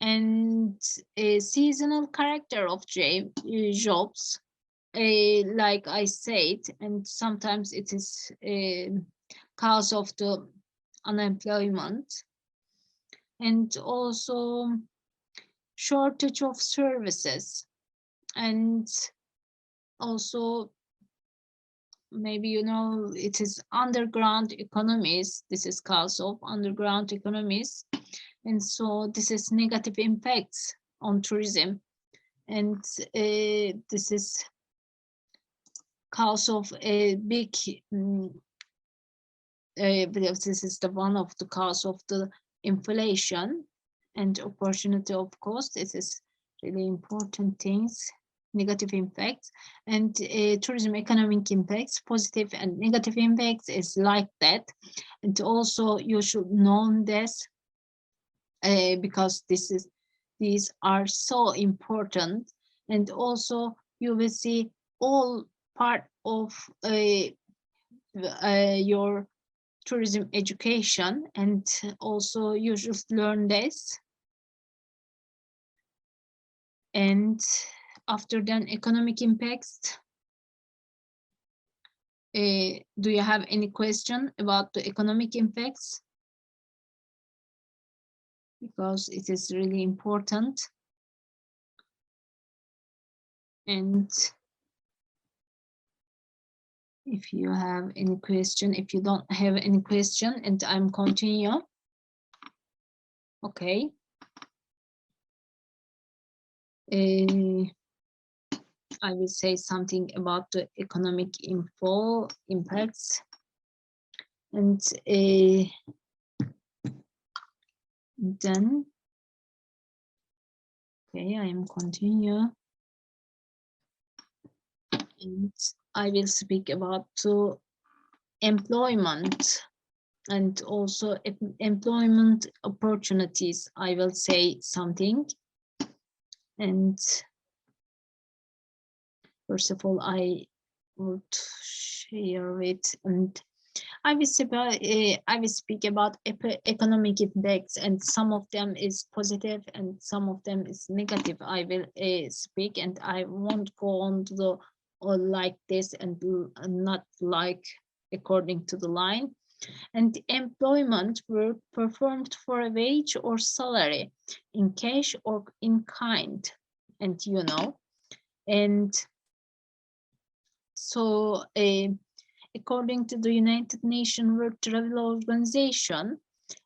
and a seasonal character of jobs, like I said, and sometimes it is a cause of the unemployment, and also shortage of services, and also maybe, you know, it is underground economies. This is cause of underground economies, and so this is negative impacts on tourism, and this is cause of a big this is the one of the cause of the inflation and opportunity of cost. This is really important things, negative impacts. And tourism economic impacts, positive and negative impacts is like that. And also you should know this because these are so important. And also you will see all part of your tourism education, and also you should learn this. And after then, economic impacts. Do you have any question about the economic impacts? Because it is really important. And if you have any question. If you don't have any question, and I'm continue. Okay. I will say something about the economic impacts, and then, okay, I am continue, and I will speak about employment and also employment opportunities. I will say something, and first of all, I would share it, and I will speak about economic impacts, and some of them is positive and some of them is negative. I will speak, and I won't go on to the like this and not like according to the line. And employment work performed for a wage or salary, in cash or in kind, and you know, and so according to the United Nations World Travel Organization,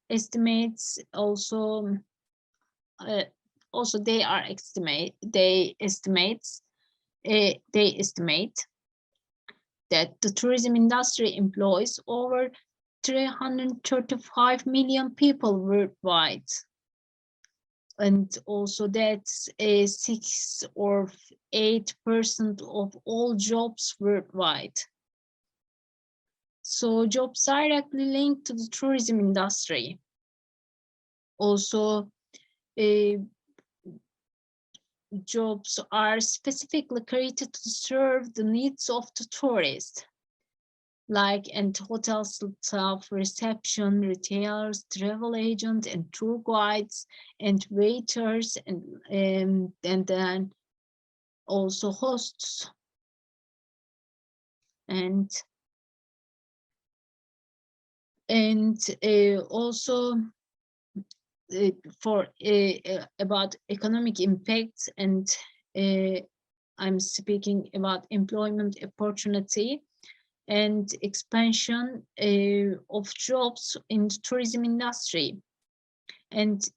estimates also they estimate that the tourism industry employs over 335 million people worldwide, and also that's 6 or 8% of all jobs worldwide. So jobs directly linked to the tourism industry. Also, jobs are specifically created to serve the needs of the tourist, like and hotel staff, reception, retailers, travel agents, and tour guides, and waiters, and then also hosts, and also for about economic impacts, and I'm speaking about employment opportunity and expansion of jobs in the tourism industry, and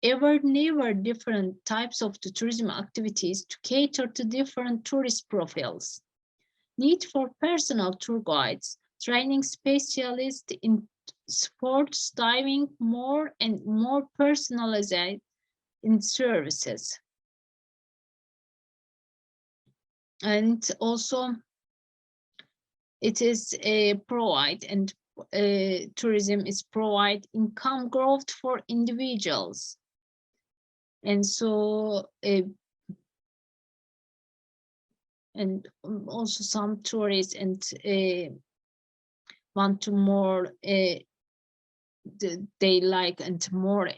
never different types of the tourism activities to cater to different tourist profiles. Need for personal tour guides, training specialists in sports, diving, more and more personalized in services. And also it is provide, and tourism is provide income growth for individuals. And so and also some tourists and want to more they like and more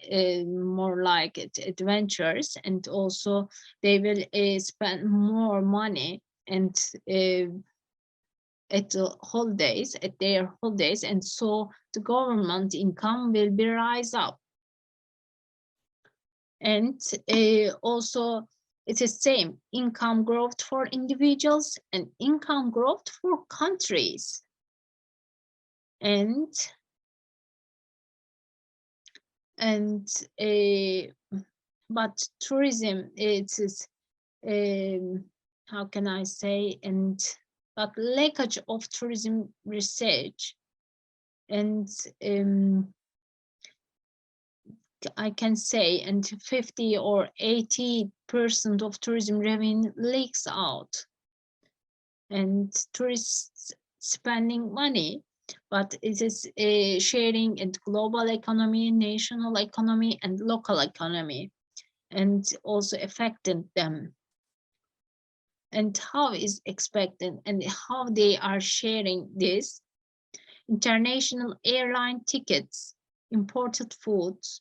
like adventures, and also they will spend more money and at their holidays, and so the government income will be rise up. And also it is same income growth for individuals and income growth for countries. And but tourism, it is how can I say, and but leakage of tourism research, and I can say, and 50 or 80% of tourism revenue leaks out, and tourists spending money, but it is sharing in global economy, national economy, and local economy, and also affecting them. And how is expected, and how they are sharing this: international airline tickets, imported foods,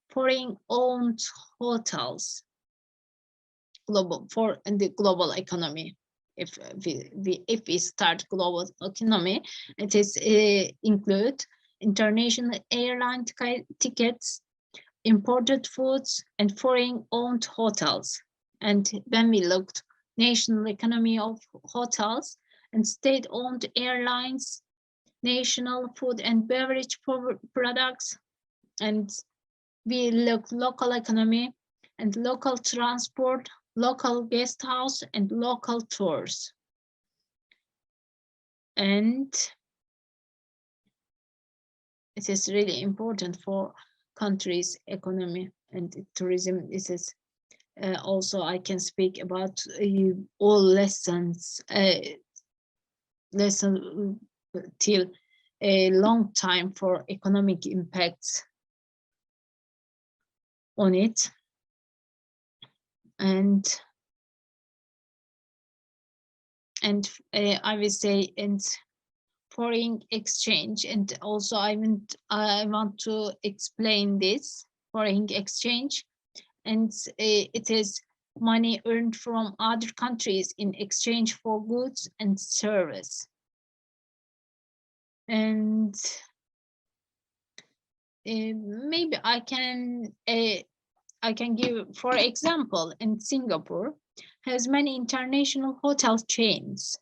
foreign owned hotels, global for the global economy. If we start global economy, it is include international airline tickets, imported foods, and foreign owned hotels. And when we looked national economy of hotels, and state-owned airlines, national food and beverage products, and we look local economy and local transport, local guest house, and local tours. And it is really important for countries' economy and tourism. This is also I can speak about all lessons till a long time for economic impacts on it. And I will say, and foreign exchange, and also I want to explain this foreign exchange, and it is money earned from other countries in exchange for goods and service. And maybe I can give, for example, in Singapore has many international hotel chains.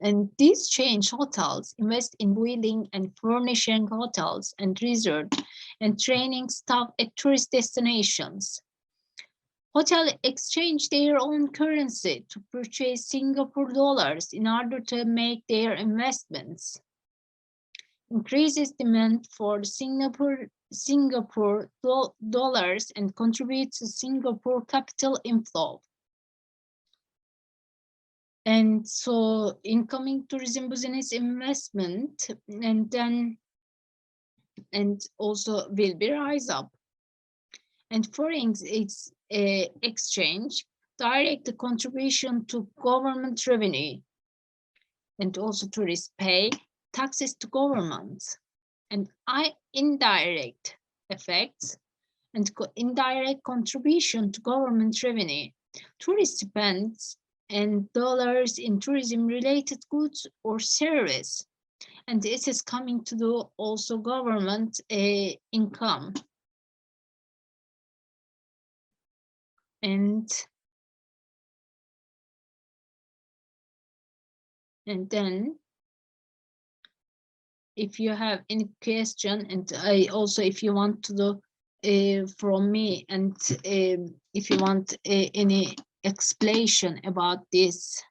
And these chain hotels invest in building and furnishing hotels and resort and training staff at tourist destinations. Hotels exchange their own currency to purchase Singapore dollars in order to make their investments. Increases demand for Singapore dollars and contributes to Singapore capital inflow. And so incoming tourism business investment and also will be rise up. And foreign exchange direct contribution to government revenue, and also tourists pay taxes to governments, and indirect effects and indirect contribution to government revenue. Tourist spends and dollars in tourism related goods or service, and this is coming to the also government income. And then if you have any question, and I also, if you want to do from me, and if you want any explanation about these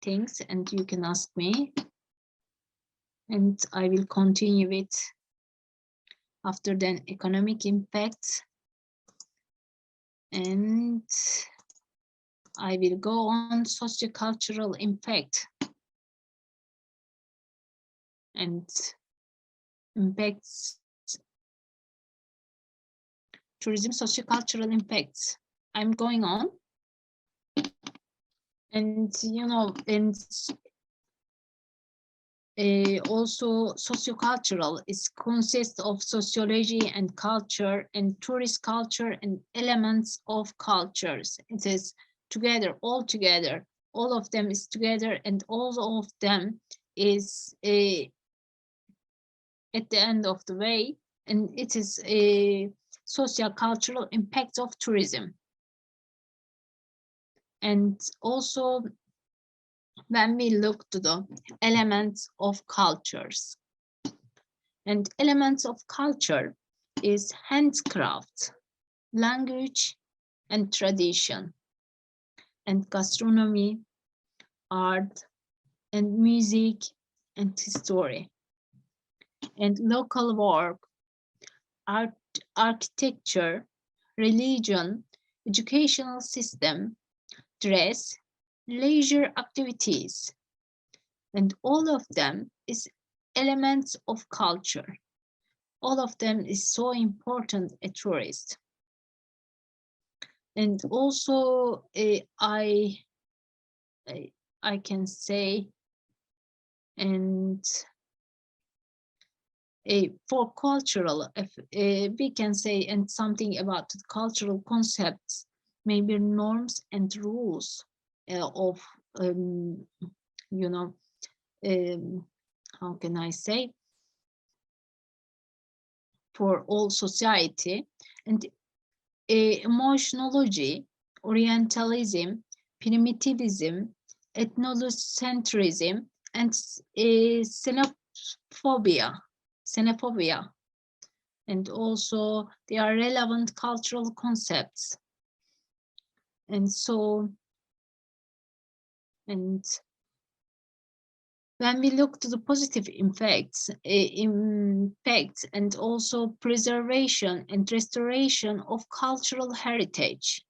things, and you can ask me, and I will continue with after then economic impact, and I will go on sociocultural impact and impacts, tourism sociocultural impacts. I'm going on. And you know, and also sociocultural is consists of sociology and culture and tourist culture and elements of cultures. It is together, all together, all of them is together, and all of them is at the end of the way, and it is a social cultural impact of tourism. And also when we look to the elements of cultures, and elements of culture is handcraft, language and tradition, and gastronomy, art and music and history, and local work, architecture, religion, educational system, dress, leisure activities, and all of them is elements of culture. All of them is so important a tourist. And also I can say, and for cultural, we can say, and something about cultural concepts, maybe norms and rules of, you know, how can I say, for all society, and emotionology, Orientalism, primitivism, ethnocentrism, and xenophobia. And also they are relevant cultural concepts. And so, and when we look to the positive impacts and also preservation and restoration of cultural heritage.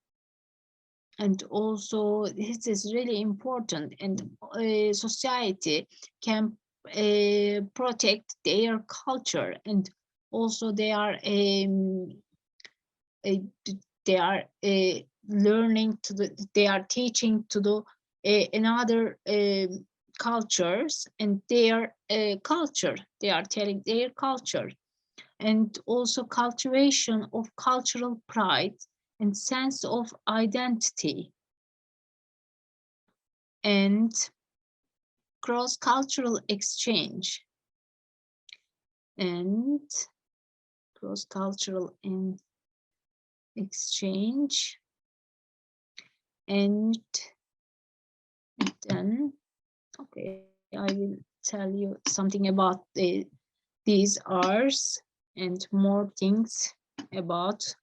And also this is really important, and society can protect their culture, and also they are learning to they are teaching to the another cultures and their culture. They are telling their culture, and also cultivation of cultural pride and sense of identity, and cross-cultural exchange, and cross-cultural exchange, and then, okay, I will tell you something about these R's and more things about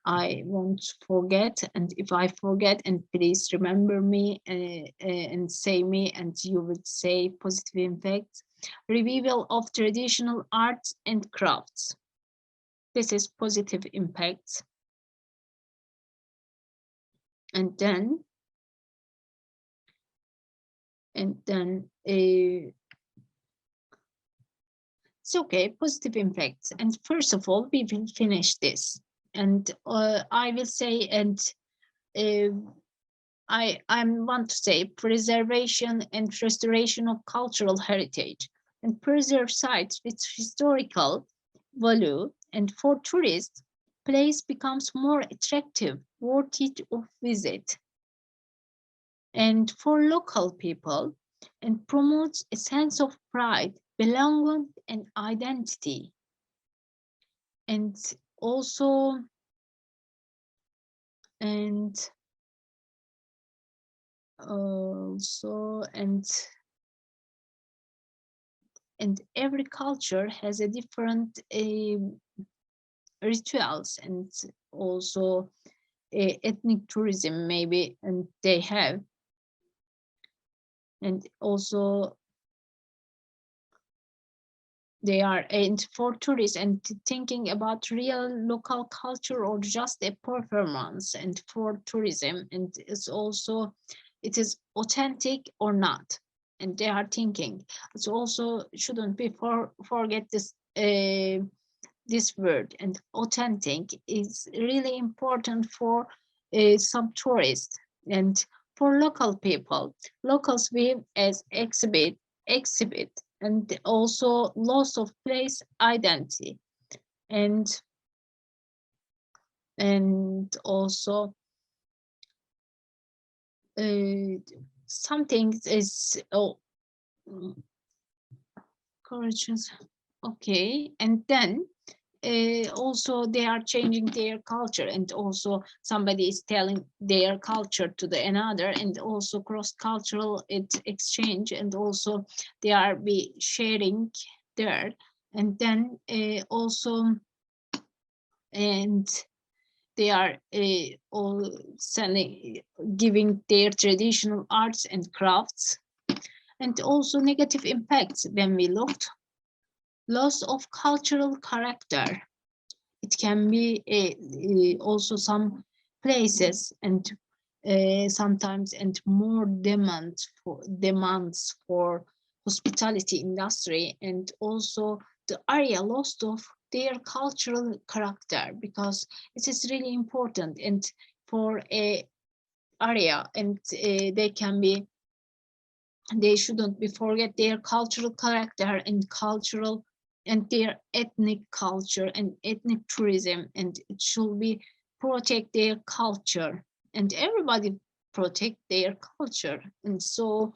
I won't forget, and if I forget, and please remember me and say me, and you would say positive impact. Revival of traditional arts and crafts. This is positive impact. And then it's okay, positive impacts. And first of all, we will finish this. And I will say, and I want to say preservation and restoration of cultural heritage, and preserve sites with historical value, and for tourists, place becomes more attractive, worthy of visit. And for local people, and promotes a sense of pride, belonging, and identity. And also, and every culture has a different rituals, and also ethnic tourism maybe, and they have, and also they are, and for tourists, and thinking about real local culture or just a performance, and for tourism, and it's also, it is authentic or not, and they are thinking. It's also shouldn't be forget this this word, and authentic is really important for some tourists, and for local people. Locals view as exhibit, and also loss of place identity, and also something is corrections. Okay, and then also they are changing their culture, and also somebody is telling their culture to the another, and also cross-cultural exchange, and also they are be sharing there, and then also, and they are all selling, giving their traditional arts and crafts. And also negative impacts when we looked: loss of cultural character. It can be also some places, and sometimes, and more demands for hospitality industry, and also the area lost of their cultural character, because it is really important, and for a area, and they shouldn't be forget their cultural character and cultural, and their ethnic culture and ethnic tourism, and it should be protect their culture, and everybody protect their culture. And so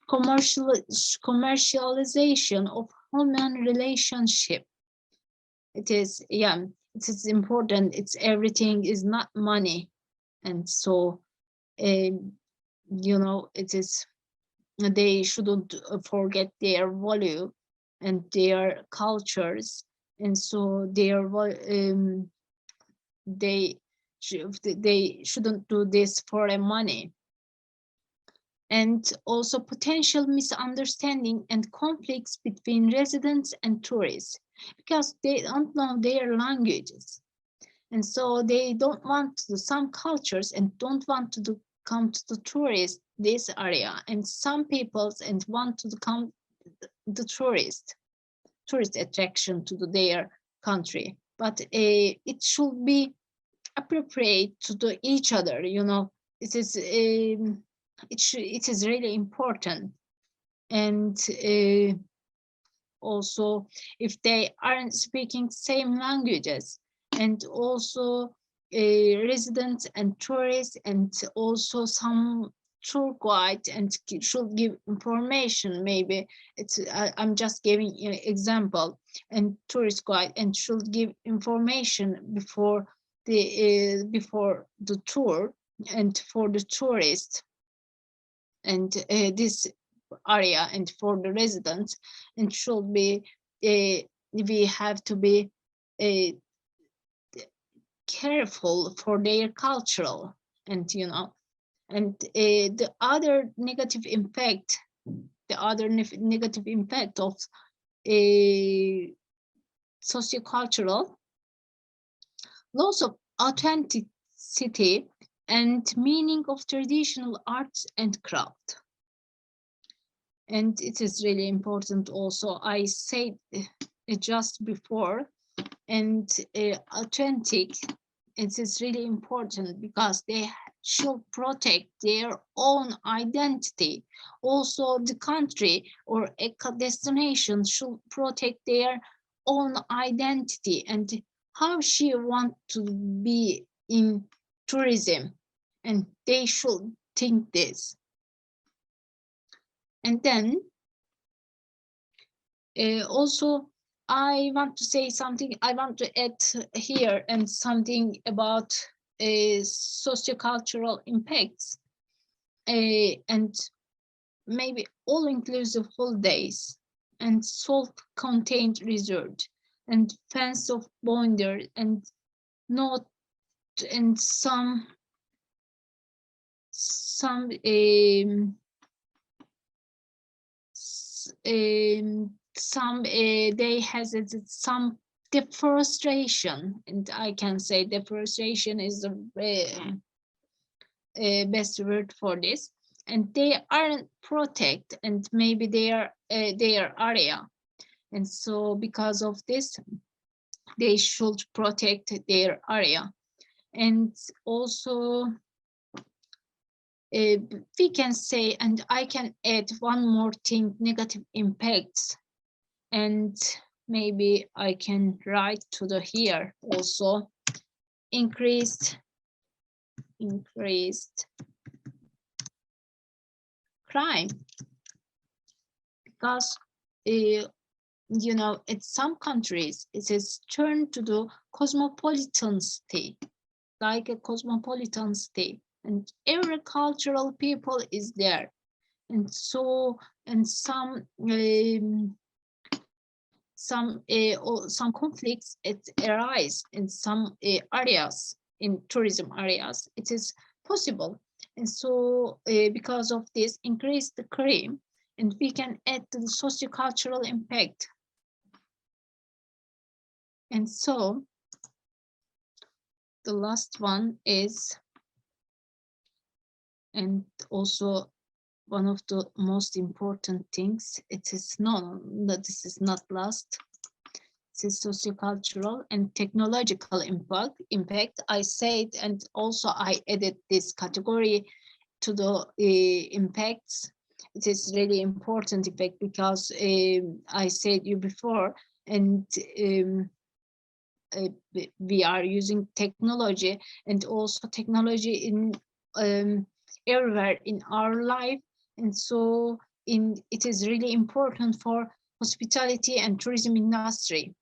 commercialization of human relationship, it is, yeah, it is important. It's everything is not money, and so you know, it is, they shouldn't forget their value and their cultures, and so they they shouldn't do this for a money. And also potential misunderstanding and conflicts between residents and tourists, because they don't know their languages, and so they don't want to, some cultures and don't want to come to the tourist this area, and some peoples and want to come the tourist attraction to their country, but it should be appropriate to each other, you know. It is it is really important. And also, if they aren't speaking same languages, and also residents and tourists, and also some tour guide and should give information, maybe it's I'm just giving an example, and tourist guide and should give information before the tour and for the tourist, and this area and for the residents, and should be we have to be uh, careful for their cultural, and you know. And the other negative impact, negative impact of sociocultural, loss of authenticity and meaning of traditional arts and craft. And it is really important also, I said just before, and authentic, it is really important because they should protect their own identity. Also, the country or a destination should protect their own identity and how she want to be in tourism, and they should think this. And then also, I want to say something, I want to add here and something about sociocultural impacts, and maybe all-inclusive holidays and self-contained resort and fence of boundary and not, and some they has some deforestation, and I can say deforestation is the best word for this, and they aren't protect and maybe their area, and so because of this they should protect their area. And also we can say, and I can add one more thing, negative impacts, and maybe I can write to the here also, increased crime, because you know, in some countries it is turned to the cosmopolitan state, like a cosmopolitan state, and every cultural people is there, and so, and some conflicts arise in some areas, in tourism areas, it is possible. And so because of this increase the crime, and we can add to the sociocultural impact. And so the last one is, and also one of the most important things, it is that this is not last, it is sociocultural and technological impact. I said, and also I added this category to the impacts. It is really important impact because I said you before, and we are using technology, and also technology in everywhere in our life, and so it is really important for hospitality and tourism industry.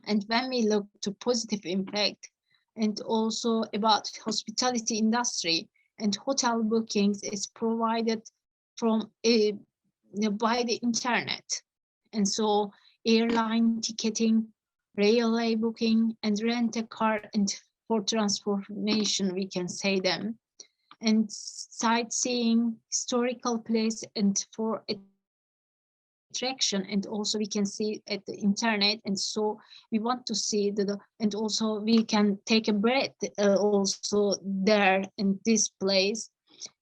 And when we look to positive impact, and also about hospitality industry, and hotel bookings is provided from by the internet. And so airline ticketing, railway booking, and rent a car, and for transformation, we can say them, and sightseeing, historical place, and for attraction, and also we can see at the internet. And so we want to see and also we can take a breath also there in this place.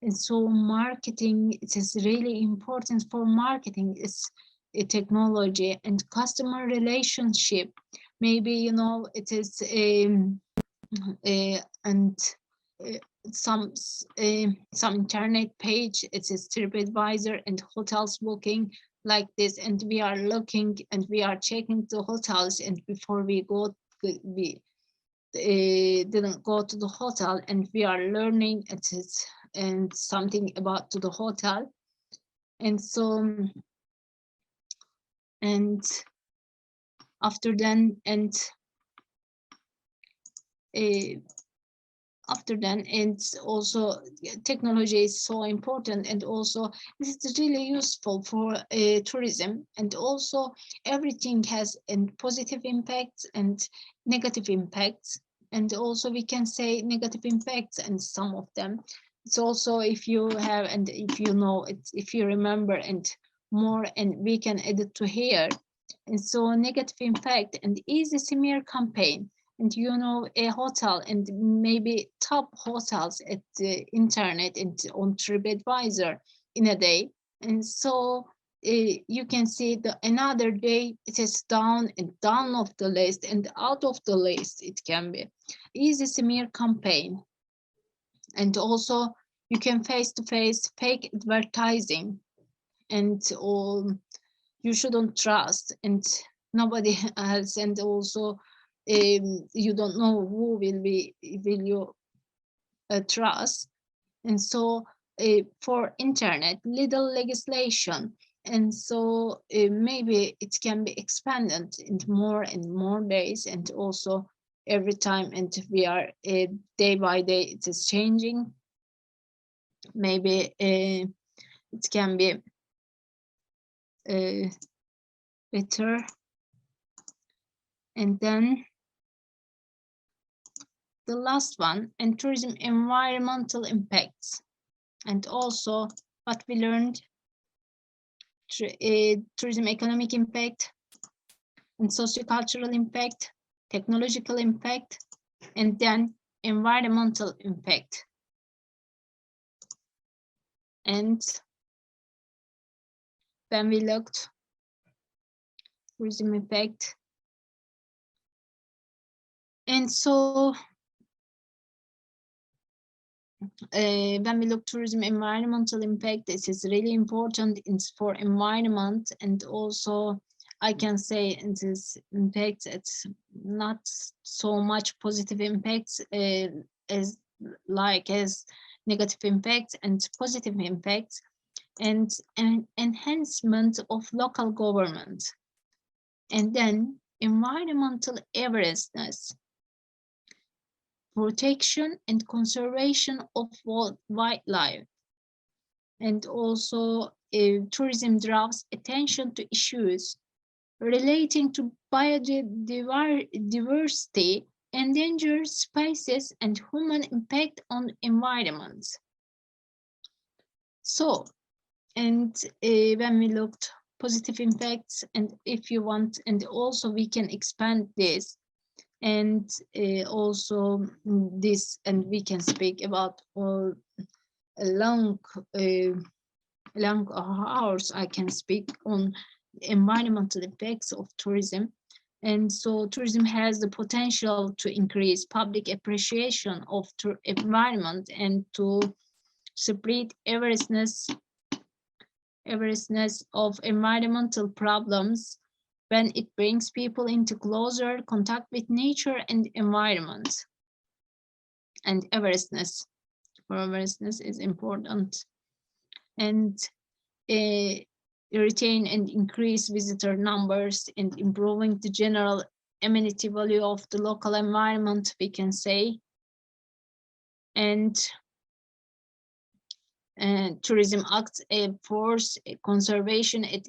And so marketing, it is really important for marketing. It's a technology and customer relationship. Maybe, you know, it is and some internet page, it is TripAdvisor and hotels booking like this, and we are looking and we are checking the hotels, and before we go, we didn't go to the hotel, and we are learning it is and something about to the hotel. And so and after then it's also technology is so important, and also it's really useful for tourism. And also everything has positive impacts and negative impacts, and also we can say negative impacts, and some of them it's also, if you have and if you know it, if you remember and more, and we can add it to here. And so negative impact and easy smear campaign, and you know, a hotel and maybe top hotels at the internet and on TripAdvisor in a day. And so you can see the another day it is down and down of the list and out of the list. It can be easy smear campaign. And also you can face-to-face fake advertising, and all you shouldn't trust, and nobody else. And also you don't know who will you trust. And so for internet, little legislation, and so maybe it can be expanded in more and more days, and also every time, and we are day by day it is changing. Maybe it can be better. And then the last one, and tourism environmental impacts, and also what we learned, tourism economic impact and sociocultural impact, technological impact, and then environmental impact. And when we looked tourism impact, and so when we look tourism environmental impact, this is really important for environment. And also I can say in this impact, it's not so much positive impacts as negative impacts and positive impacts, and an enhancement of local government, and then environmental awareness, protection and conservation of wildlife, and also tourism draws attention to issues relating to biodiversity, endangered species, and human impact on environment. So, and when we looked positive impacts, and if you want, and also we can expand this, and also this, and we can speak about long hours. I can speak on environmental effects of tourism. And so tourism has the potential to increase public appreciation of environment, and to spread awareness of environmental problems when it brings people into closer contact with nature and environment. And awareness is important. And retain and increase visitor numbers, and improving the general amenity value of the local environment, we can say. And tourism acts a force, a conservation, a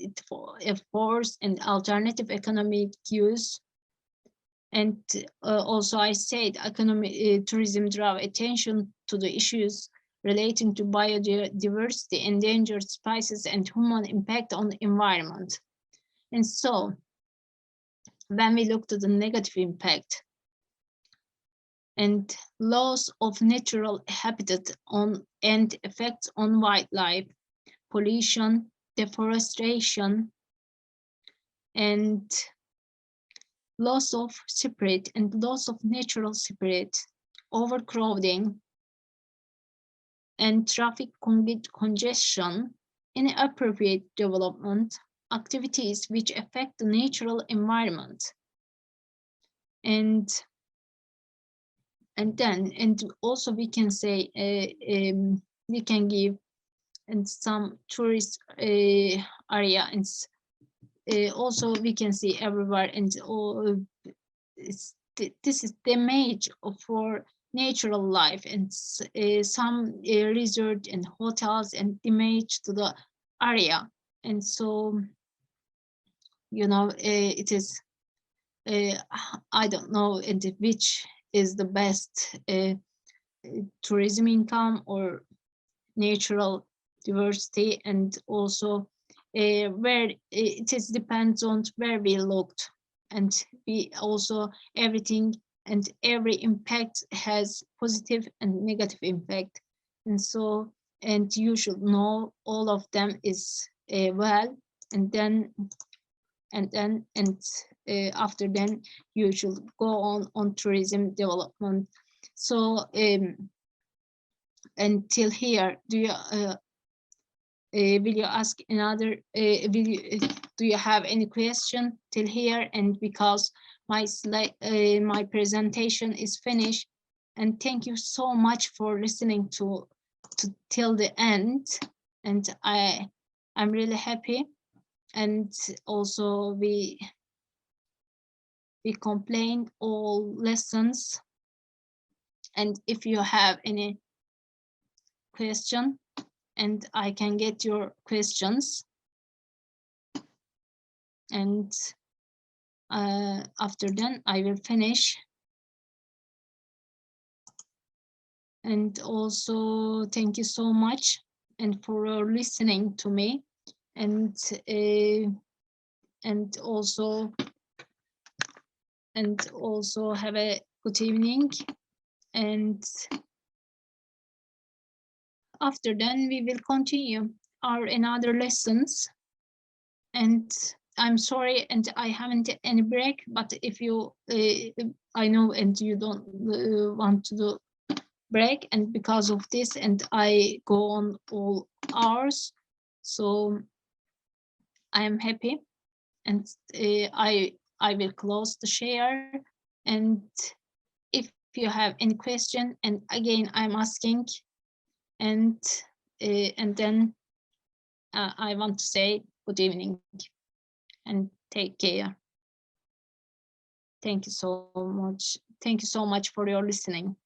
force, and alternative economic use. And also I said tourism draw attention to the issues relating to biodiversity, endangered species, and human impact on the environment. And so when we look to the negative impact and loss of natural habitat and effects on wildlife, pollution, deforestation, and loss of spirit and loss of natural spirit, overcrowding, and traffic congestion, inappropriate development, activities which affect the natural environment. And also we can say we can give and some tourist area, and also we can see everywhere, and this is the image for natural life, and some resort and hotels and image to the area. And so, you know, it is I don't know which is the best tourism income or natural diversity, and also where it is depends on where we looked, and we also everything and every impact has positive and negative impact. And so, and you should know all of them is well, and then after then you should go on tourism development. So until here, do you will you ask another, do you have any question till here? And because my slide, my presentation is finished, and thank you so much for listening to till the end, and I'm really happy. And also we complained all lessons, and if you have any question, and I can get your questions, and after then I will finish. And also thank you so much and for listening to me, and also have a good evening. And after then we will continue our another lessons. And I'm sorry, and I haven't any break, but if you I know and you don't want to do break, and because of this, and I go on all hours, so I am happy, and I will close the share. And if you have any question, and again I'm asking, and then I want to say good evening and take care. Thank you so much. Thank you so much for your listening.